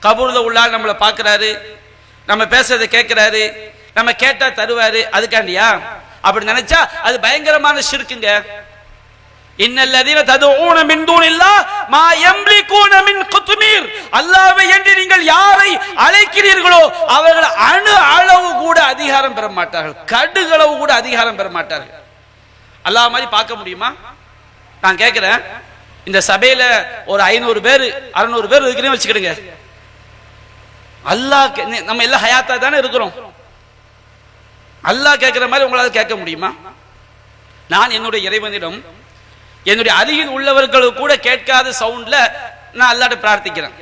கபூர்ல உள்ளால் நம்மளை பார்க்கிறாரு, நம்ம பேசுறதை கேட்கிறாரு, நம்ம கேட்டா தருவாரு, அதுக்காண்டியா? அப்படி நினைச்சா அது பயங்கரமான ஷிர்க்குங்க. இன்னல்லதீன ததுஊன மின் தூனில்லாஹ் மா யம்லிகூன மின் குத்மீர், அல்லாஹ்வை என்று நீங்கள் யாரை அழைக்கிறீர்களோ அவர்கள் அணு அளவு கூட அதிகாரம் பெற மாட்டார்கள், கடுகளவு கூட அதிகாரம் பெற மாட்டார்கள். அல்லாஹ் மாதிரி பார்க்க முடியுமா? நான் கேட்கிறேன், இந்த சபையில ஒரு 500 பேர் 600 பேர் இருக்கிறேன்னு வச்சுக்கிடுங்க. அல்லாஹ் நம்ம எல்லாம் ஹயாத்தா தானே இருக்கிறோம். அல்லாஹ் கேட்கிற மாதிரி உங்களால் கேட்க முடியுமா? நான் என்னுடைய இறைவனிடம் என்னுடைய அருகில் உள்ளவர்களுக்கு கூட கேட்காத சவுண்ட்ல நான் அல்லாஹ்ட்ட பிரார்த்திக்கிறேன்.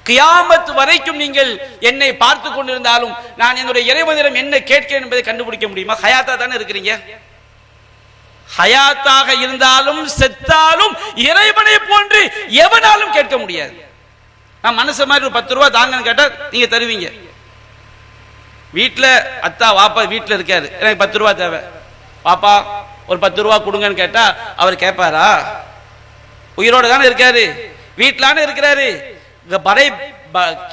கியாமத் வரைக்கும் நீங்கள் என்னை பார்த்து கொண்டிருந்தாலும் நான் என்னுடைய இறைவனிடம் என்ன கேட்கிறேன் என்பதை கண்டுபிடிக்க முடியுமா? ஹயாத்தா தானே இருக்கிறீங்க. ஹயாத்தாக இருந்தாலும் செத்தாலும் இறைவனை போன்று எவனாலும் கேட்க முடியாது. நான் மனசு மாதிரி ஒரு 10 ரூபா தாங்கன்னு கேட்டா நீங்க தருவீங்க. வீட்டுல அத்தா வாப்பா வீட்டுல இருக்காரு, எனக்கு 10 ரூபா தேவை, பாப்பா ஒரு 10 ரூபா கொடுங்கன்னு கேட்டா அவர் கேட்பாரா? உயிரோட தானே இருக்காரு, வீட்டிலான இருக்கிறாரு.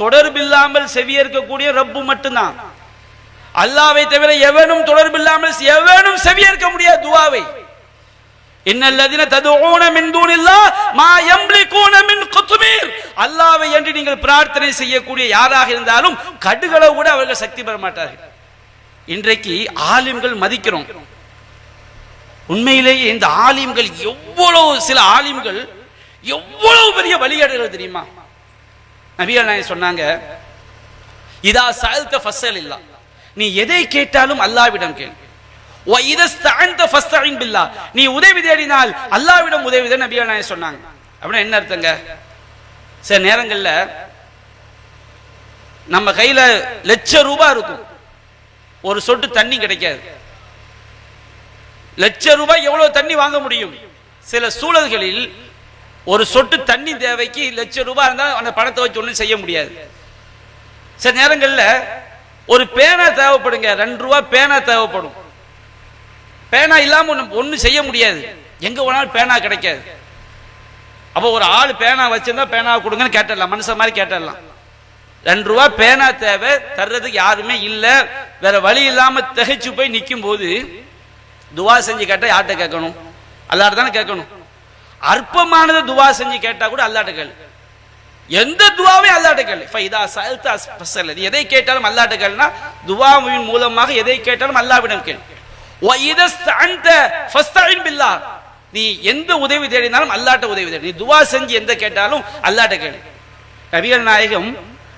தொடர்பில்லாமல் செவியேற்கக்கூடிய ரப்பு மட்டும்தான். அல்லாஹ்வை தவிர எவனும் தொடர்பில்லாமல் எவனும் செவியேற்க முடியாது துஆவை. இன்னல்லதீன ததுஊன மின் தூனில்லாஹ் மா யம்லிகூன மின் குத்மீர், அல்லாஹ்வை என்று நீங்கள் பிரார்த்தனை செய்யக்கூடிய யாராக இருந்தாலும் கடுகளவு கூட அவர்கள் சக்தி பெற மாட்டார்கள். இன்றைக்கு ஆலிம்கள் மதிக்கிறோம். உண்மையிலேயே இந்த ஆலிம்கள் எவ்வளவு, சில ஆலிம்கள் எவ்வளவு பெரிய வழிகாட்டுகள் தெரியுமா? நபிகள் நாயகம் சொன்னாங்க, இதா சஅல்த ஃபஸ்அலில்லா, நீ எதை கேட்டாலும் அல்லாஹ்விடம் கேள். வ இதஸ்தஅன்த ஃபஸ்தஇன் பில்லாஹ், நீ உதவி தேடினால் அல்லாஹ்விடம் உதவி தேடு நபிகள் நாயகம் சொன்னாங்க. அப்படின்னா என்ன அர்த்தங்க? சில நேரங்கள்ல நம்ம கையில லட்சம் ரூபாய் இருக்கும், ஒரு சொட்டு தண்ணி கிடைக்காது. லட்சம் ரூபாய் எவ்வளவு தண்ணி வாங்க முடியும்? சில சூழல்களில் ஒரு சொட்டு தண்ணி தேவைக்கு லட்சம் ரூபாய் இருந்தால் அந்த பணத்தை வச்சு ஒன்றும் செய்ய முடியாது. சில நேரங்களில் ஒரு பேனா தேவைப்படுங்க, 2 ரூபாய் பேனா தேவைப்படும். பேனா இல்லாம ஒன்றும் செய்ய முடியாது, எங்க போனாலும் பேனா கிடைக்காது. அப்போ ஒரு ஆள் பேனா வச்சிருந்தா பேனா கொடுங்கன்னு கேட்டுடலாம், மனுஷன் மாதிரி கேட்டுடலாம். 2 ரூபாய் பேனா தேவை, தர்றதுக்கு யாருமே இல்லை, வேற வழி இல்லாம திகைச்சு போய் நிற்கும் போது துவா செஞ்சு கேட்டா யார்கிட்ட கேட்கணும்? அல்லாஹ்ட்ட தானே கேட்கணும். அற்பமானது துவா செஞ்சு கேட்டா கூட அல்லாஹ்ட்ட கேளு. எந்த துவாவையும் அல்லாஹ்ட்ட கேளு. ஃபைதா சஅல்த ஃபஸ்அல், எதை கேட்டாலும் அல்லாஹ்ட்ட கேளுனா துவாவின் மூலமாக எதை கேட்டாலும் அல்லாஹ்விடம் கேளு. வ இதஸ்தஅன்த ஃபஸ்தஇன் பில்லாஹ், நீ எந்த உதவி தேடினாலும் அல்லாட்ட உதவி தேடி, நீ துவா செஞ்சு எந்த கேட்டாலும் அல்லாட்ட கேளு. நபிகள் நாயகம்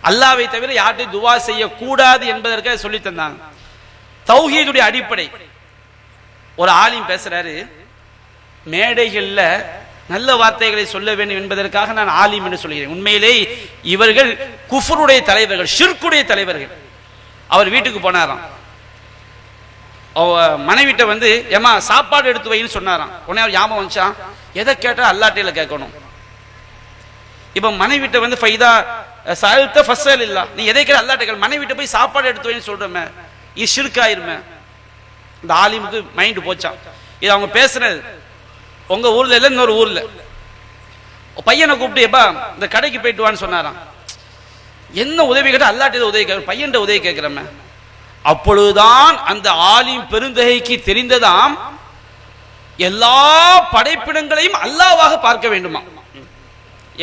அல்லாவை தவிர யார்ட்டையும் துவா செய்யக்கூடாது என்பதற்காக சொல்லி தந்தாங்க. தௌஹீதுடைய அடிப்படை. ஒரு ஆலிம் பேசுறாரு, மேடைகள்ல நல்ல வார்த்தைகளை சொல்ல வேண்டும் என்பதற்காக நான் ஆலிம் என்று சொல்கிறேன். உண்மையிலே இவர்கள் குஃப்ருடைய தலைவர்கள், ஷிர்க்குடைய தலைவர்கள். அவர் வீட்டுக்கு போனாராம். மனைவிட்ட வந்து ஏமா சாப்பாடு எடுத்து வைன்னு சொன்னாராம். உடனே அவர் ஞாபகம் வந்துச்சான், எதை கேட்டா அல்லாட்டையில கேட்கணும். இப்ப மனைவிட்ட வந்து ஃபைதா சஅல்த ஃபஸ்அல் இல்லா, நீ எதை கேட்ட அல்லாட்ட கேட்க, மனைவிட்ட போய் சாப்பாடு எடுத்து வைன்னு சொல்றமே, இது ஷிர்காயிருமே. இந்த ஆலிமுக்கு மைண்ட் போச்சான். இது அவங்க பேசுனது உங்க ஊர்ல இல்ல, இன்னொரு ஊர்ல. பையனை கூப்பிட்டு எப்பா இந்த கடைக்கு போயிட்டு வான்னு சொன்னாராம். என்ன உதவி கேட்ட அல்லாட்ட உதவி கேட்க, பையன் உதவி கேட்கிறமே. அப்பொழுதுதான் அந்த ஆலிம் பெருந்தகைக்கு தெரிந்ததாம், எல்லா படைப்பிடங்களையும் அல்லாஹ்வாக பார்க்க வேண்டுமா.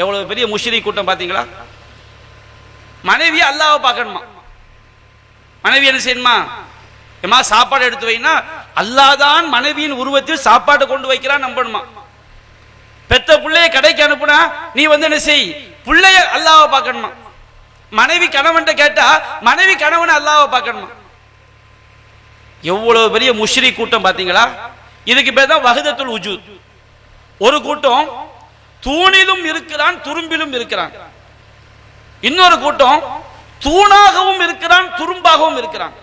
எவ்வளவு பெரிய முஷ்ரிக் கூட்டம் பாத்தீங்களா. மனைவியை அல்லாஹ்வை பார்க்கணுமா. மனைவி என்ன செய்யணுமா, ஏமா சாப்பாடு எடுத்து வைனா அல்லாஹ் தான் மனைவியின் உருவத்தில் சாப்பாடு கொண்டு வைக்கிறான் நம்பணுமா. பெத்த பிள்ளைய கடைக்கு அனுப்புனா நீ வந்து என்ன செய், பிள்ளைய அல்லாஹ்வை பார்க்கணுமா. மனைவி கணவன் கேட்டா மனைவி கணவன் அல்லாஹ்வை பார்க்கணுமா. எவ்வளவு பெரிய முஷ்ரிக் கூட்டம் பாத்தீங்களா. இதுக்கு பேர் தான் வஹ்தத்துல் வஜூத். ஒரு கூட்டம் தூணிலும் இருக்கிறான் துரும்பிலும் இருக்கிறான், இன்னொரு கூட்டம் தூணாகவும் இருக்கிறான் துரும்பாகவும் இருக்கிறான்.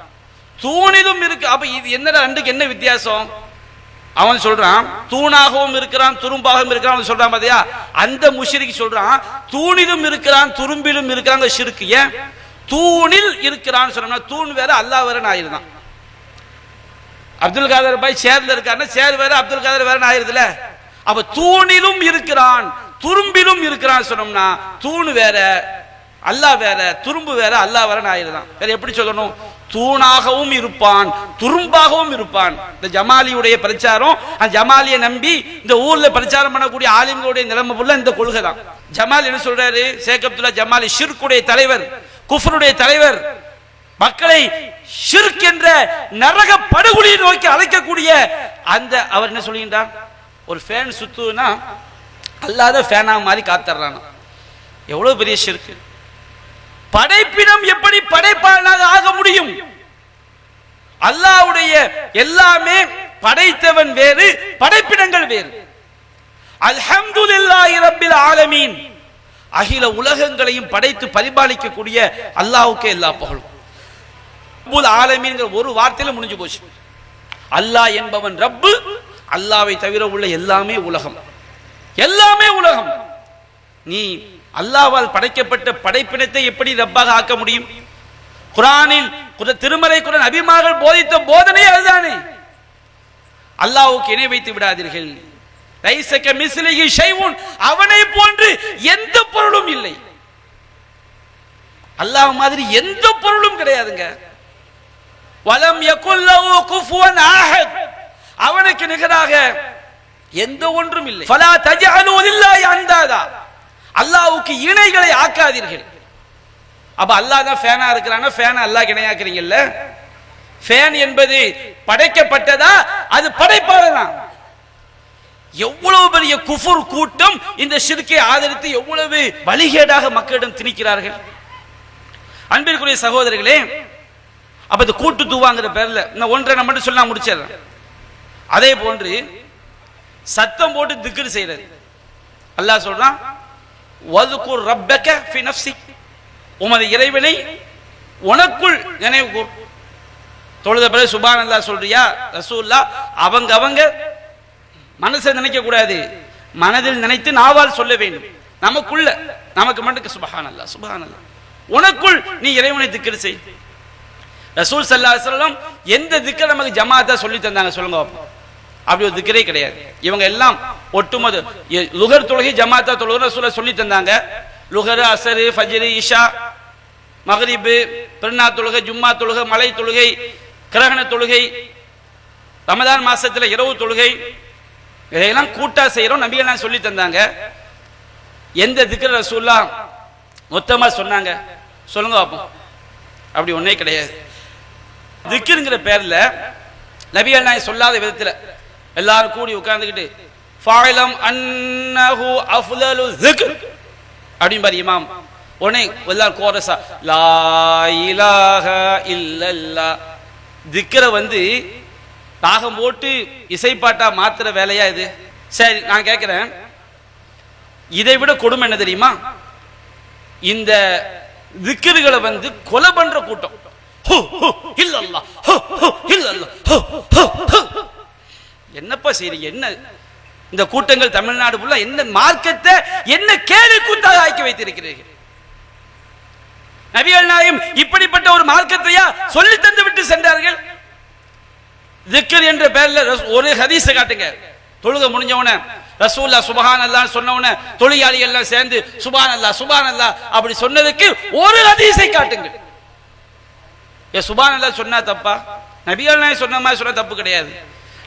தூணிலும் இருக்கு. அப்ப இது என்ன, ரெண்டுக்கு என்ன வித்தியாசம்? அவன் சொல்றான் தூணாகவும் இருக்கிறான் துரும்பாகவும் இருக்கிறான். அவன் சொல்றான் பாத்தியா, அந்த முஷ்ரிக் சொல்றான் தூணிலும் இருக்கிறான் துரும்பிலும் இருக்கிறாங்க ஷிர்க். ஏன் தூணில் இருக்கிறான்னு சொன்னா தூண் வேற அல்லாஹ் வேற ஆயிருந்தான். அப்துல் காதர் பாய் சேர்ல இருக்காருன்னா சேர் வேற அப்துல் காதர் வேற ஆயிருதுல. அப்ப தூணிலும் இருக்கிறான் துரும்பிலும் இருக்கிறான் சொன்னோம்னா தூண் வேற அல்லாஹ் வேற, துரும்பு வேற அல்லாஹ் வேற ஆயிருதான். வேற எப்படி சொல்லணும், தூணாகவும் இருப்பான் துரும்பாகவும் இருப்பான். இந்த ஜமாலியுடைய பிரச்சாரம், அந்த ஜமாலியை நம்பி இந்த ஊர்ல பிரச்சாரம் பண்ணக்கூடிய ஆலிம்களுடைய நிலைமை புள்ள இந்த கொள்கை தான். ஜமால் என்ன சொல்றாரு, ஷேக் அப்துல்லா ஜமாலி ஷிர்க்குடைய தலைவர், குஃப்ருடைய தலைவர், மக்களை ஷிர்க் என்ற நரக படுகொலியை நோக்கி அழைக்கக்கூடிய அந்த அவர் என்ன சொல்லுகின்றார், ஒரு ஃபேன் சுத்துனா அல்லாத ஃபேனா மாதிரி காத்தறான். எவ்வளவு பெரிய ஷிர்க். படைப்பினம் எப்படி படைப்பாளனாக ஆக முடியும்? அல்லாஹ்வுடைய எல்லாமே படைத்தவன் வேறு, படைப்பினங்கள் வேறு. அல்ஹம்துலில்லாஹி ரப்பில் ஆலமீன், அகில உலகங்களையும் படைத்து பரிபாலிக்கக்கூடிய அல்லாஹ்வுக்கே எல்லா புகழும். ரப்புல் ஆலமீன் ஒரு வார்த்தையில முடிஞ்சு போச்சு. அல்லாஹ் என்பவன் ரப்பு, அல்லாஹ்வை தவிர உள்ள எல்லாமே உலகம், எல்லாமே உலகம். நீ அல்லாஹ்வால் படைக்கப்பட்ட படைப்பினத்தை எப்படி ரப்பாக ஆக்க முடியும்? குர்ஆனில் திருமறை குர்ஆன் நபிமார்கள் போதித்த போதனை அதுதானே. அல்லாஹ்வுக்கு இணை வைத்து விடாதீர்கள். லைஸ கமிஸ்லிஹி ஷைஉன், அவனை போன்று எந்த பொருளும் இல்லை. அல்லாஹ் மாதிரி எந்த பொருளும் கிடையாதுங்க. வலம் யகுல் லஹு குஃபுவன் அஹத், அவனுக்கு நிகராக எந்த ஒன்றும் இல்லை. ஃபலா தஜஅலு லில்லாஹி அந்தாதா, அல்லாஹ்வுக்கு இணைகளை ஆக்காதீர்கள். அப்ப அல்லாஹ் தான் ஃபேனா இருக்கிறானா, ஃபேனை அல்லாஹ்க்கு இணையாக்குறீங்கல்ல. ஃபேன் என்பது படைக்கப்பட்டதா, அது படைப்பாளர் தான். எவ்வளவு பெரிய குஃபுர் கூட்டம் இந்த ஷிர்க்கை ஆதரித்து எவ்வளவு வழிகேடாக மக்களிடம் திணிக்கிறார்கள். அன்பிற்குரிய சகோதரர்களே, அப்ப இந்த கூட்டு தூவாங்கிற பேர்ல இந்த ஒன்றை நம்ம மட்டும் சொல்ல முடிச்சிடறேன். அதே போன்று சத்தம் போட்டு திக்ர் செய்யறது. அல்லாஹ் சொல்றான் வذ்குர் ரப்பக ஃபீ நஃப்ஸிக், உமது இறைவனை உனக்குள் நினைவு கூர். தொழுத பிறகு சுப்ஹானல்லாஹ் சொல்றியா ரசூலுல்லாஹ், அவங்க மனசை நினைக்க கூடாது, மனதில் நினைத்து நாவால் சொல்ல வேண்டும். நமக்குள்ள நமக்கு மட்டும் சுப்ஹானல்லாஹ் சுப்ஹானல்லாஹ், உனக்குள் நீ இறைவனை திக்ர் செய். ரசூல் ஸல்லல்லாஹு அலைஹி வஸல்லம் எந்த திக்ர் நமக்கு ஜமாஅத்தா சொல்லி தந்தாங்க சொல்லுங்க? அப்படி ஒரு திக்ரே கிடையாது. இவங்க எல்லாம் ஒட்டுமொத்த லுகர் தொழுகை ஜமாஅத்தா தொழுகை ரசூலுல்லாஹ் சொல்லி தந்தாங்க. லுகர், அஸர், ஃபஜ்ர், இஷா, மக்ரிப், பெருநாள் தொழுகை, ஜும்மா தொழுகை, மலை தொழுகை, கிரகண தொழுகை, ரமதான் மாசத்துல இரவு தொழுகை, இதையெல்லாம் கூட்டா செய்யறோம். நபிகள் சொல்லி தந்தாங்க. எந்த திக்ர் ரசூலுல்லாஹ் மொத்தமா சொன்னாங்க சொல்லுங்க பாப்போம்? அப்படி ஒன்னே கிடையாது. திக்ருங்கிற பேர்ல நபிகள் நாயகம் சொல்லாத விதத்துல எல்லாரும் கூடி உட்கார்ந்துக்கிட்டு ஃபஅலம் அன்னஹு அஃலலு ذிக்ர் அப்படிம்பார் இமாம். உடனே எல்லாரும் கோரஸா லா இலாஹ இல்லல்லாஹ். திக்ர ராகம் போட்டு இசைப்பாட்டா மாத்திர வேலையா இது? சரி, நான் கேட்கிறேன், இதை விட கொடுமை என்ன தெரியுமா? இந்த திக்ருகளை கொலை பண்ற கூட்டம். என்னப்பா செய்றீங்க? என்ன இந்த கூட்டங்கள் தமிழ்நாடு ஃபுல்லா என்ன மார்க்கத்தை என்ன கேலி கூத்தாக ஆக்கி வைத்திருக்கிறீர்கள்? நபிகள் நாயகம் இப்படிப்பட்ட ஒரு மார்க்கத்தையா சொல்லி தந்து விட்டு சென்றார்கள்? திக்ர் என்ற பெயர்ல ஒரு ஹதீஸை காட்டுங்க. தொழுக முடிஞ்சவன ரசூலுல்லாஹ் சுப்ஹானல்லாஹ் சொன்னவன தொழிலாளிகள் எல்லாம் சேர்ந்து சுப்ஹானல்லாஹ் சுப்ஹானல்லாஹ் அப்படி சொன்னதுக்கு ஒரு ஹதீஸை காட்டுங்க. சுப்ஹானல்லாஹ் சொன்னா தப்பா? நபிகள் நாயகம் சொன்ன மாதிரி சொன்னா தப்பு கிடையாது.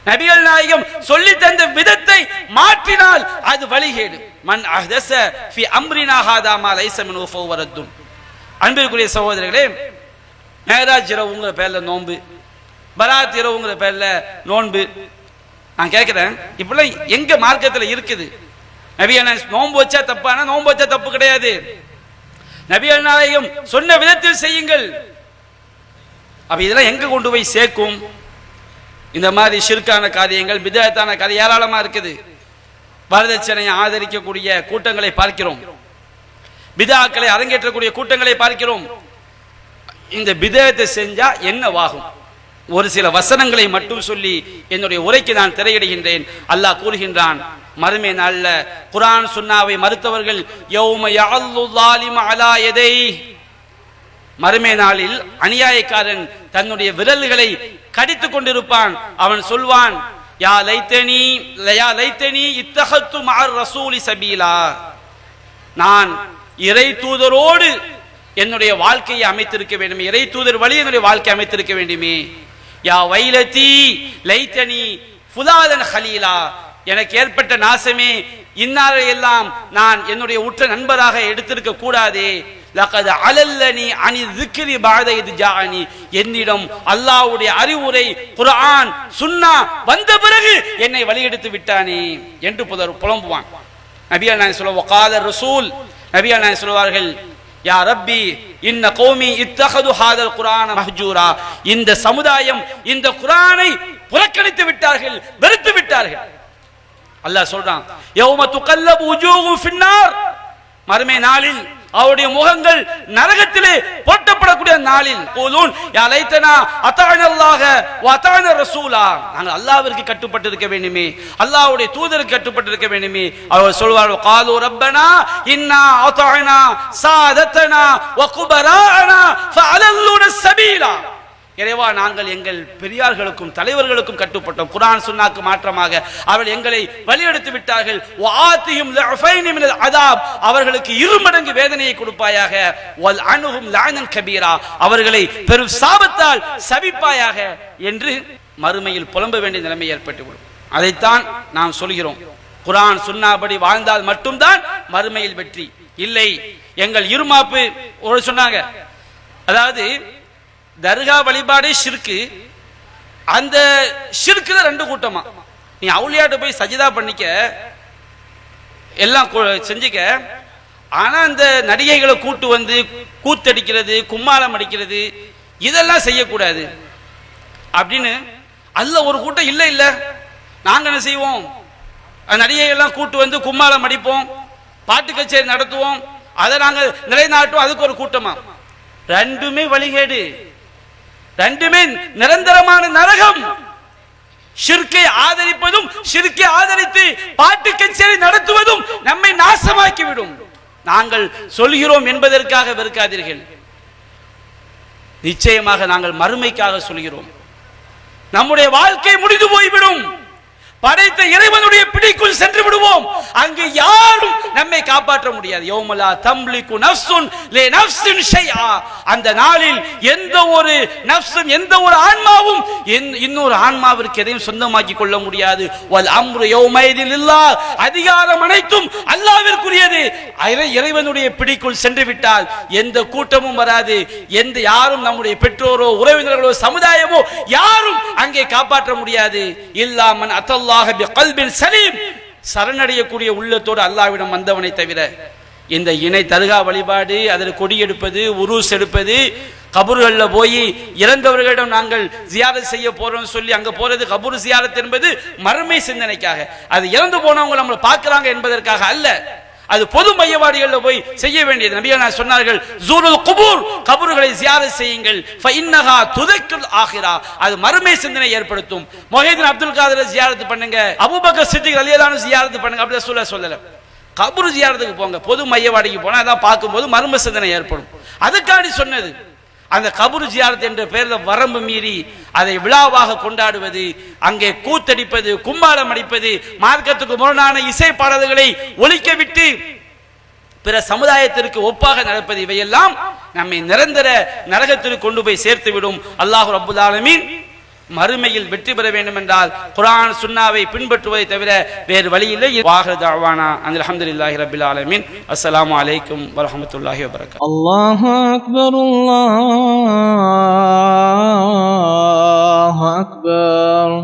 நபிகள் நாயகம் சொல்லி தந்த விதத்தை மாற்றினால் அது வழிகேடு. மன் அஹ்தஸ ஃபி அம்ரினா ஹாதா மா லைஸ மின்ஹு ஃபஹுவ ரத்துன். அன்பிற்குரிய சகோதரர்களே, மேராஜ் இரவுங்கிற பேர்ல நோன்பு, பராத் இரவுங்கிற பேர்ல நோன்பு. நான் கேட்கிறேன், இப்பெல்லாம் எங்க மார்க்கத்துல இருக்குது? நபிகள் நாயகம் நோன்பு வச்சா தப்பானா? நோன்பு வச்சா தப்பு கிடையாது. நபிகள் நாயகம் சொன்ன விதத்தில் செய்யுங்கள். அப்ப இதெல்லாம் எங்க கொண்டு போய் சேர்க்கும்? இந்த மாதிரி ஷிர்கான காரியங்கள், பிதஅத்தான காரியம் ஏராளமா இருக்குது. வரதட்சணையை ஆதரிக்கக்கூடிய கூட்டங்களை பார்க்கிறோம், பிதஅக்களை அரங்கேற்றக்கூடிய கூட்டங்களை பார்க்கிறோம். இந்த பிதஅத்தை செஞ்சா என்னவாகும்? ஒரு சில வசனங்களை மட்டும் சொல்லி என்னுடைய உரைக்கு நான் திரையிடுகின்றேன். அல்லாஹ் கூறுகின்றான், மறுமை நாள்ல குர்ஆன் சுன்னாவை மறுத்தவர்கள் யௌம யஅல்லு ஸாலிம அலா யதை, மறுமை நாளில் அநியாயக்காரன் தன்னுடைய விரல்களை கடித்துக் கொண்டிருப்பான். அவன் சொல்வான், யா லைத்தனி இத்தஹத்து மஅர் ரசூலி சபீலா, நான் இறை தூதரோடு என்னுடைய வாழ்க்கையை அமைத்திருக்க வேண்டுமே, இறை தூதர் வழி என்னுடைய வாழ்க்கை அமைத்திருக்க வேண்டுமே. யா வைலதி லைத்தனி ஃபுலாதன் ஹலீலா, எனக்கு ஏற்பட்ட நாசமே, இன்னாரை எல்லாம் நான் என்னுடைய உற்ற நண்பராக எடுத்திருக்க கூடாதே. லகத் அலல்லனி அனி ذிக்ரி பஅத இத் ஜாஅனி, என்னிடம் அல்லாஹ்வுடைய அறிவுரை குர்ஆன் சுன்னா வந்த பிறகு என்னை வழியெடுத்து விட்டானே என்று புலம்புவான். நபிகள் நாயகம் ஸல்லல்லாஹு வகால ரசூல், நபிகள் நாயகம் சொல்வார்கள், யா ரப்பி இன்ன கௌமி இத்தஹது ஹாதல் குர்ஆன மஹ்ஜூரா, இந்த சமுதாயம் இந்த குர்ஆனை புறக்கணித்து விட்டார்கள், வெறுத்து விட்டார்கள். அல்லாஹ் சொல்றான், யௌம துகல்லபு வுஜூஹு ஃபின்னார், மறுமை நாளில் அவருடைய முகங்கள் நரகத்திலே போட்டப்படக்கூடிய நாளில் கூலூன் யா லைத்தனா அதானல்லாஹ வ அதான ரசூலா, நாங்கள் அல்லாஹ்விற்கு கட்டுப்பட்டு இருக்க வேண்டுமே, அல்லாஹ்வுடைய தூதருக்கு கட்டுப்பட்டு இருக்க வேண்டுமே. அவர் சொல்வார்கள், காலு ரப்பனா இன்னா அதானா சாதத்தனா வ குபரானா ஃபஅலல்லுன ஸபீலா, இறைவா நாங்கள் எங்கள் பெரியார்களுக்கும் தலைவர்களுக்கும் கட்டுப்பட்டோம், குர்ஆன் சுன்னாக்கு மாற்றமாக அவர்கள் எங்களை வழியெடுத்து விட்டார்கள். வஆதிஹிம் லுஃபைன் மினல் அதாப், அவர்களுக்கு இருமடங்கு வேதனையை கொடுப்பாயாக. வல் அன்ஹும் லஅனன் கபீரா, அவர்களை பெரும் சாபத்தால் சபிப்பாயாக என்று மறுமையில் புலம்ப வேண்டிய நிலைமை ஏற்பட்டுவிடும். அதைத்தான் நாம் சொல்கிறோம், குர்ஆன் சுன்னாபடி வாழ்ந்தால் மட்டும்தான் மறுமையில் வெற்றி. இல்லை, எங்கள் இருமாப்பு ஒரு சொன்னாங்க, அதாவது தர்கா வழிபாடே ஷிர்கு, அந்த ஷிர்குல ரெண்டு கூட்டமா, நீ அவுலியாட்ட போய் சஜிதா பண்ணிக்க, எல்லாம் செஞ்சுக்க, ஆனா அந்த நடிகைகளை கூட்டு கூத்தடிக்கிறது, கும்மாளம் அடிக்கிறது, இதெல்லாம் செய்யக்கூடாது அப்படின்னு அல்ல ஒரு கூட்டம். இல்ல இல்ல, நாங்க என்ன செய்வோம், நடிகைகள்லாம் கூட்டு கும்மாளம் அடிப்போம், பாட்டு கச்சேரி நடத்துவோம், அதை நாங்க நிலைநாட்டுவோம், அதுக்கு ஒரு கூட்டமா. ரெண்டுமே வழிகேடு, ரெண்டுமே நிரந்தரமான நரகம். ஷிர்கை ஆதரிப்பதும் ஷிர்கை ஆதரித்து பாட்டு கச்சேரி நடத்துவதும் நம்மை நாசமாக்கிவிடும். நாங்கள் சொல்கிறோம் என்பதற்காக வெறுக்காதீர்கள், நிச்சயமாக நாங்கள் மறுமைக்காக சொல்கிறோம். நம்முடைய வாழ்க்கை முடிந்து போய்விடும், படைத்த இறைவனுடைய பிடிக்குள் சென்று விடுவோம், அங்கு யாரும் நம்மை காப்பாற்ற முடியாது. யௌமலா தம்லிகு நஃப்ஸுன் லி நஃப்ஸின் ஷைஆ, அந்த நாளில் எந்த ஒரு நஃப்ஸும் எந்த ஒரு ஆன்மாவும் இன்னொரு ஆன்மாவிற்கு எதையும் சொந்தமாக்கி கொள்ள முடியாது. வல் அம்ரு யௌமைதின் லில்லாஹ், அதிகாரம் அனைத்தும் அல்லாஹ்விற்குரியது. இறைவனுடைய பிடிக்குள் சென்று விட்டால் எந்த கூட்டமும் வராது, எந்த யாரும் நம்முடைய பெற்றோரோ உறவினர்களோ சமுதாயமோ யாரும் அங்கே காப்பாற்ற முடியாது. இல்லா மன் அத்தல்லாஹ பிகல்பின் சலீம், சரணடையக்கூடிய உள்ளத்தோடு அல்லாஹ்விடம் வந்தவனை தவிர இந்த இணை தர்கா வழிபாடு, அதில் கொடியெடுப்பது, உருஸ் எடுப்பது, கபூர்களில் போய் இறந்தவர்களிடம் நாங்கள் ஜியாரத் செய்ய போறோம் சொல்லி அங்க போறது கபூர் ஜியாரத் என்பது மறுமை சிந்தனைக்காக, அது இறந்து போனவங்க நம்மளை பார்க்கறாங்க என்பதற்காக அல்ல. அது பொது மையவாடிகளில் போய் செய்ய வேண்டியது. நபிகள் சொன்னார்கள், ஜூருல் குபூர், கபூர்களை ஜியாரத் செய்யுங்கள், ஃபஇன்னஹா துதக்கில் ஆகிரா, அது மறுமை சிந்தனை ஏற்படுத்தும். முஹைதீன் அப்துல் காதரை ஜியாரத் பண்ணுங்க, அபூபக்கர் சித்திக் ரலியல்லாஹு அன்ஹு ஜியாரத் பண்ணுங்க அப்படி சொல்லல. கபூர் ஜியாரத்துக்கு போங்க, பொது மையவாடிக்கு போனா அதான் பார்க்கும்போது மர்ம சிந்தனை ஏற்படும். அதுக்காண்டி சொன்னது. அந்த கபூர் ஜியாரத் என்ற பெயரில் வரம்பு மீறி அதை விழாவாக கொண்டாடுவது, அங்கே கூத்தடிப்பது, கும்பாலம் அடிப்பது, மார்க்கத்துக்கு முரணான இசை பாடல்களை ஒலிக்க விட்டு பிற சமுதாயத்திற்கு ஒப்பாக நடப்பது, இவையெல்லாம் நம்மை நிரந்தர நரகத்திற்கு கொண்டு போய் சேர்த்து விடும். அல்லாஹ் ரப்புல் ஆலமீன் மறுமையில் வெற்றி பெற வேண்டும் என்றால் குர்ஆன் சுன்னாவை பின்பற்றுவதை தவிர வேறு வழி இல்லை. வாஹிரு தஅவானா அல்ஹம்துலில்லாஹி ரப்பில் ஆலமீன். அஸ்ஸலாமு அலைக்கும் வரஹ்மத்துல்லாஹி வபரகாத்துஹு. அல்லாஹு அக்பர், அல்லாஹு அக்பர்.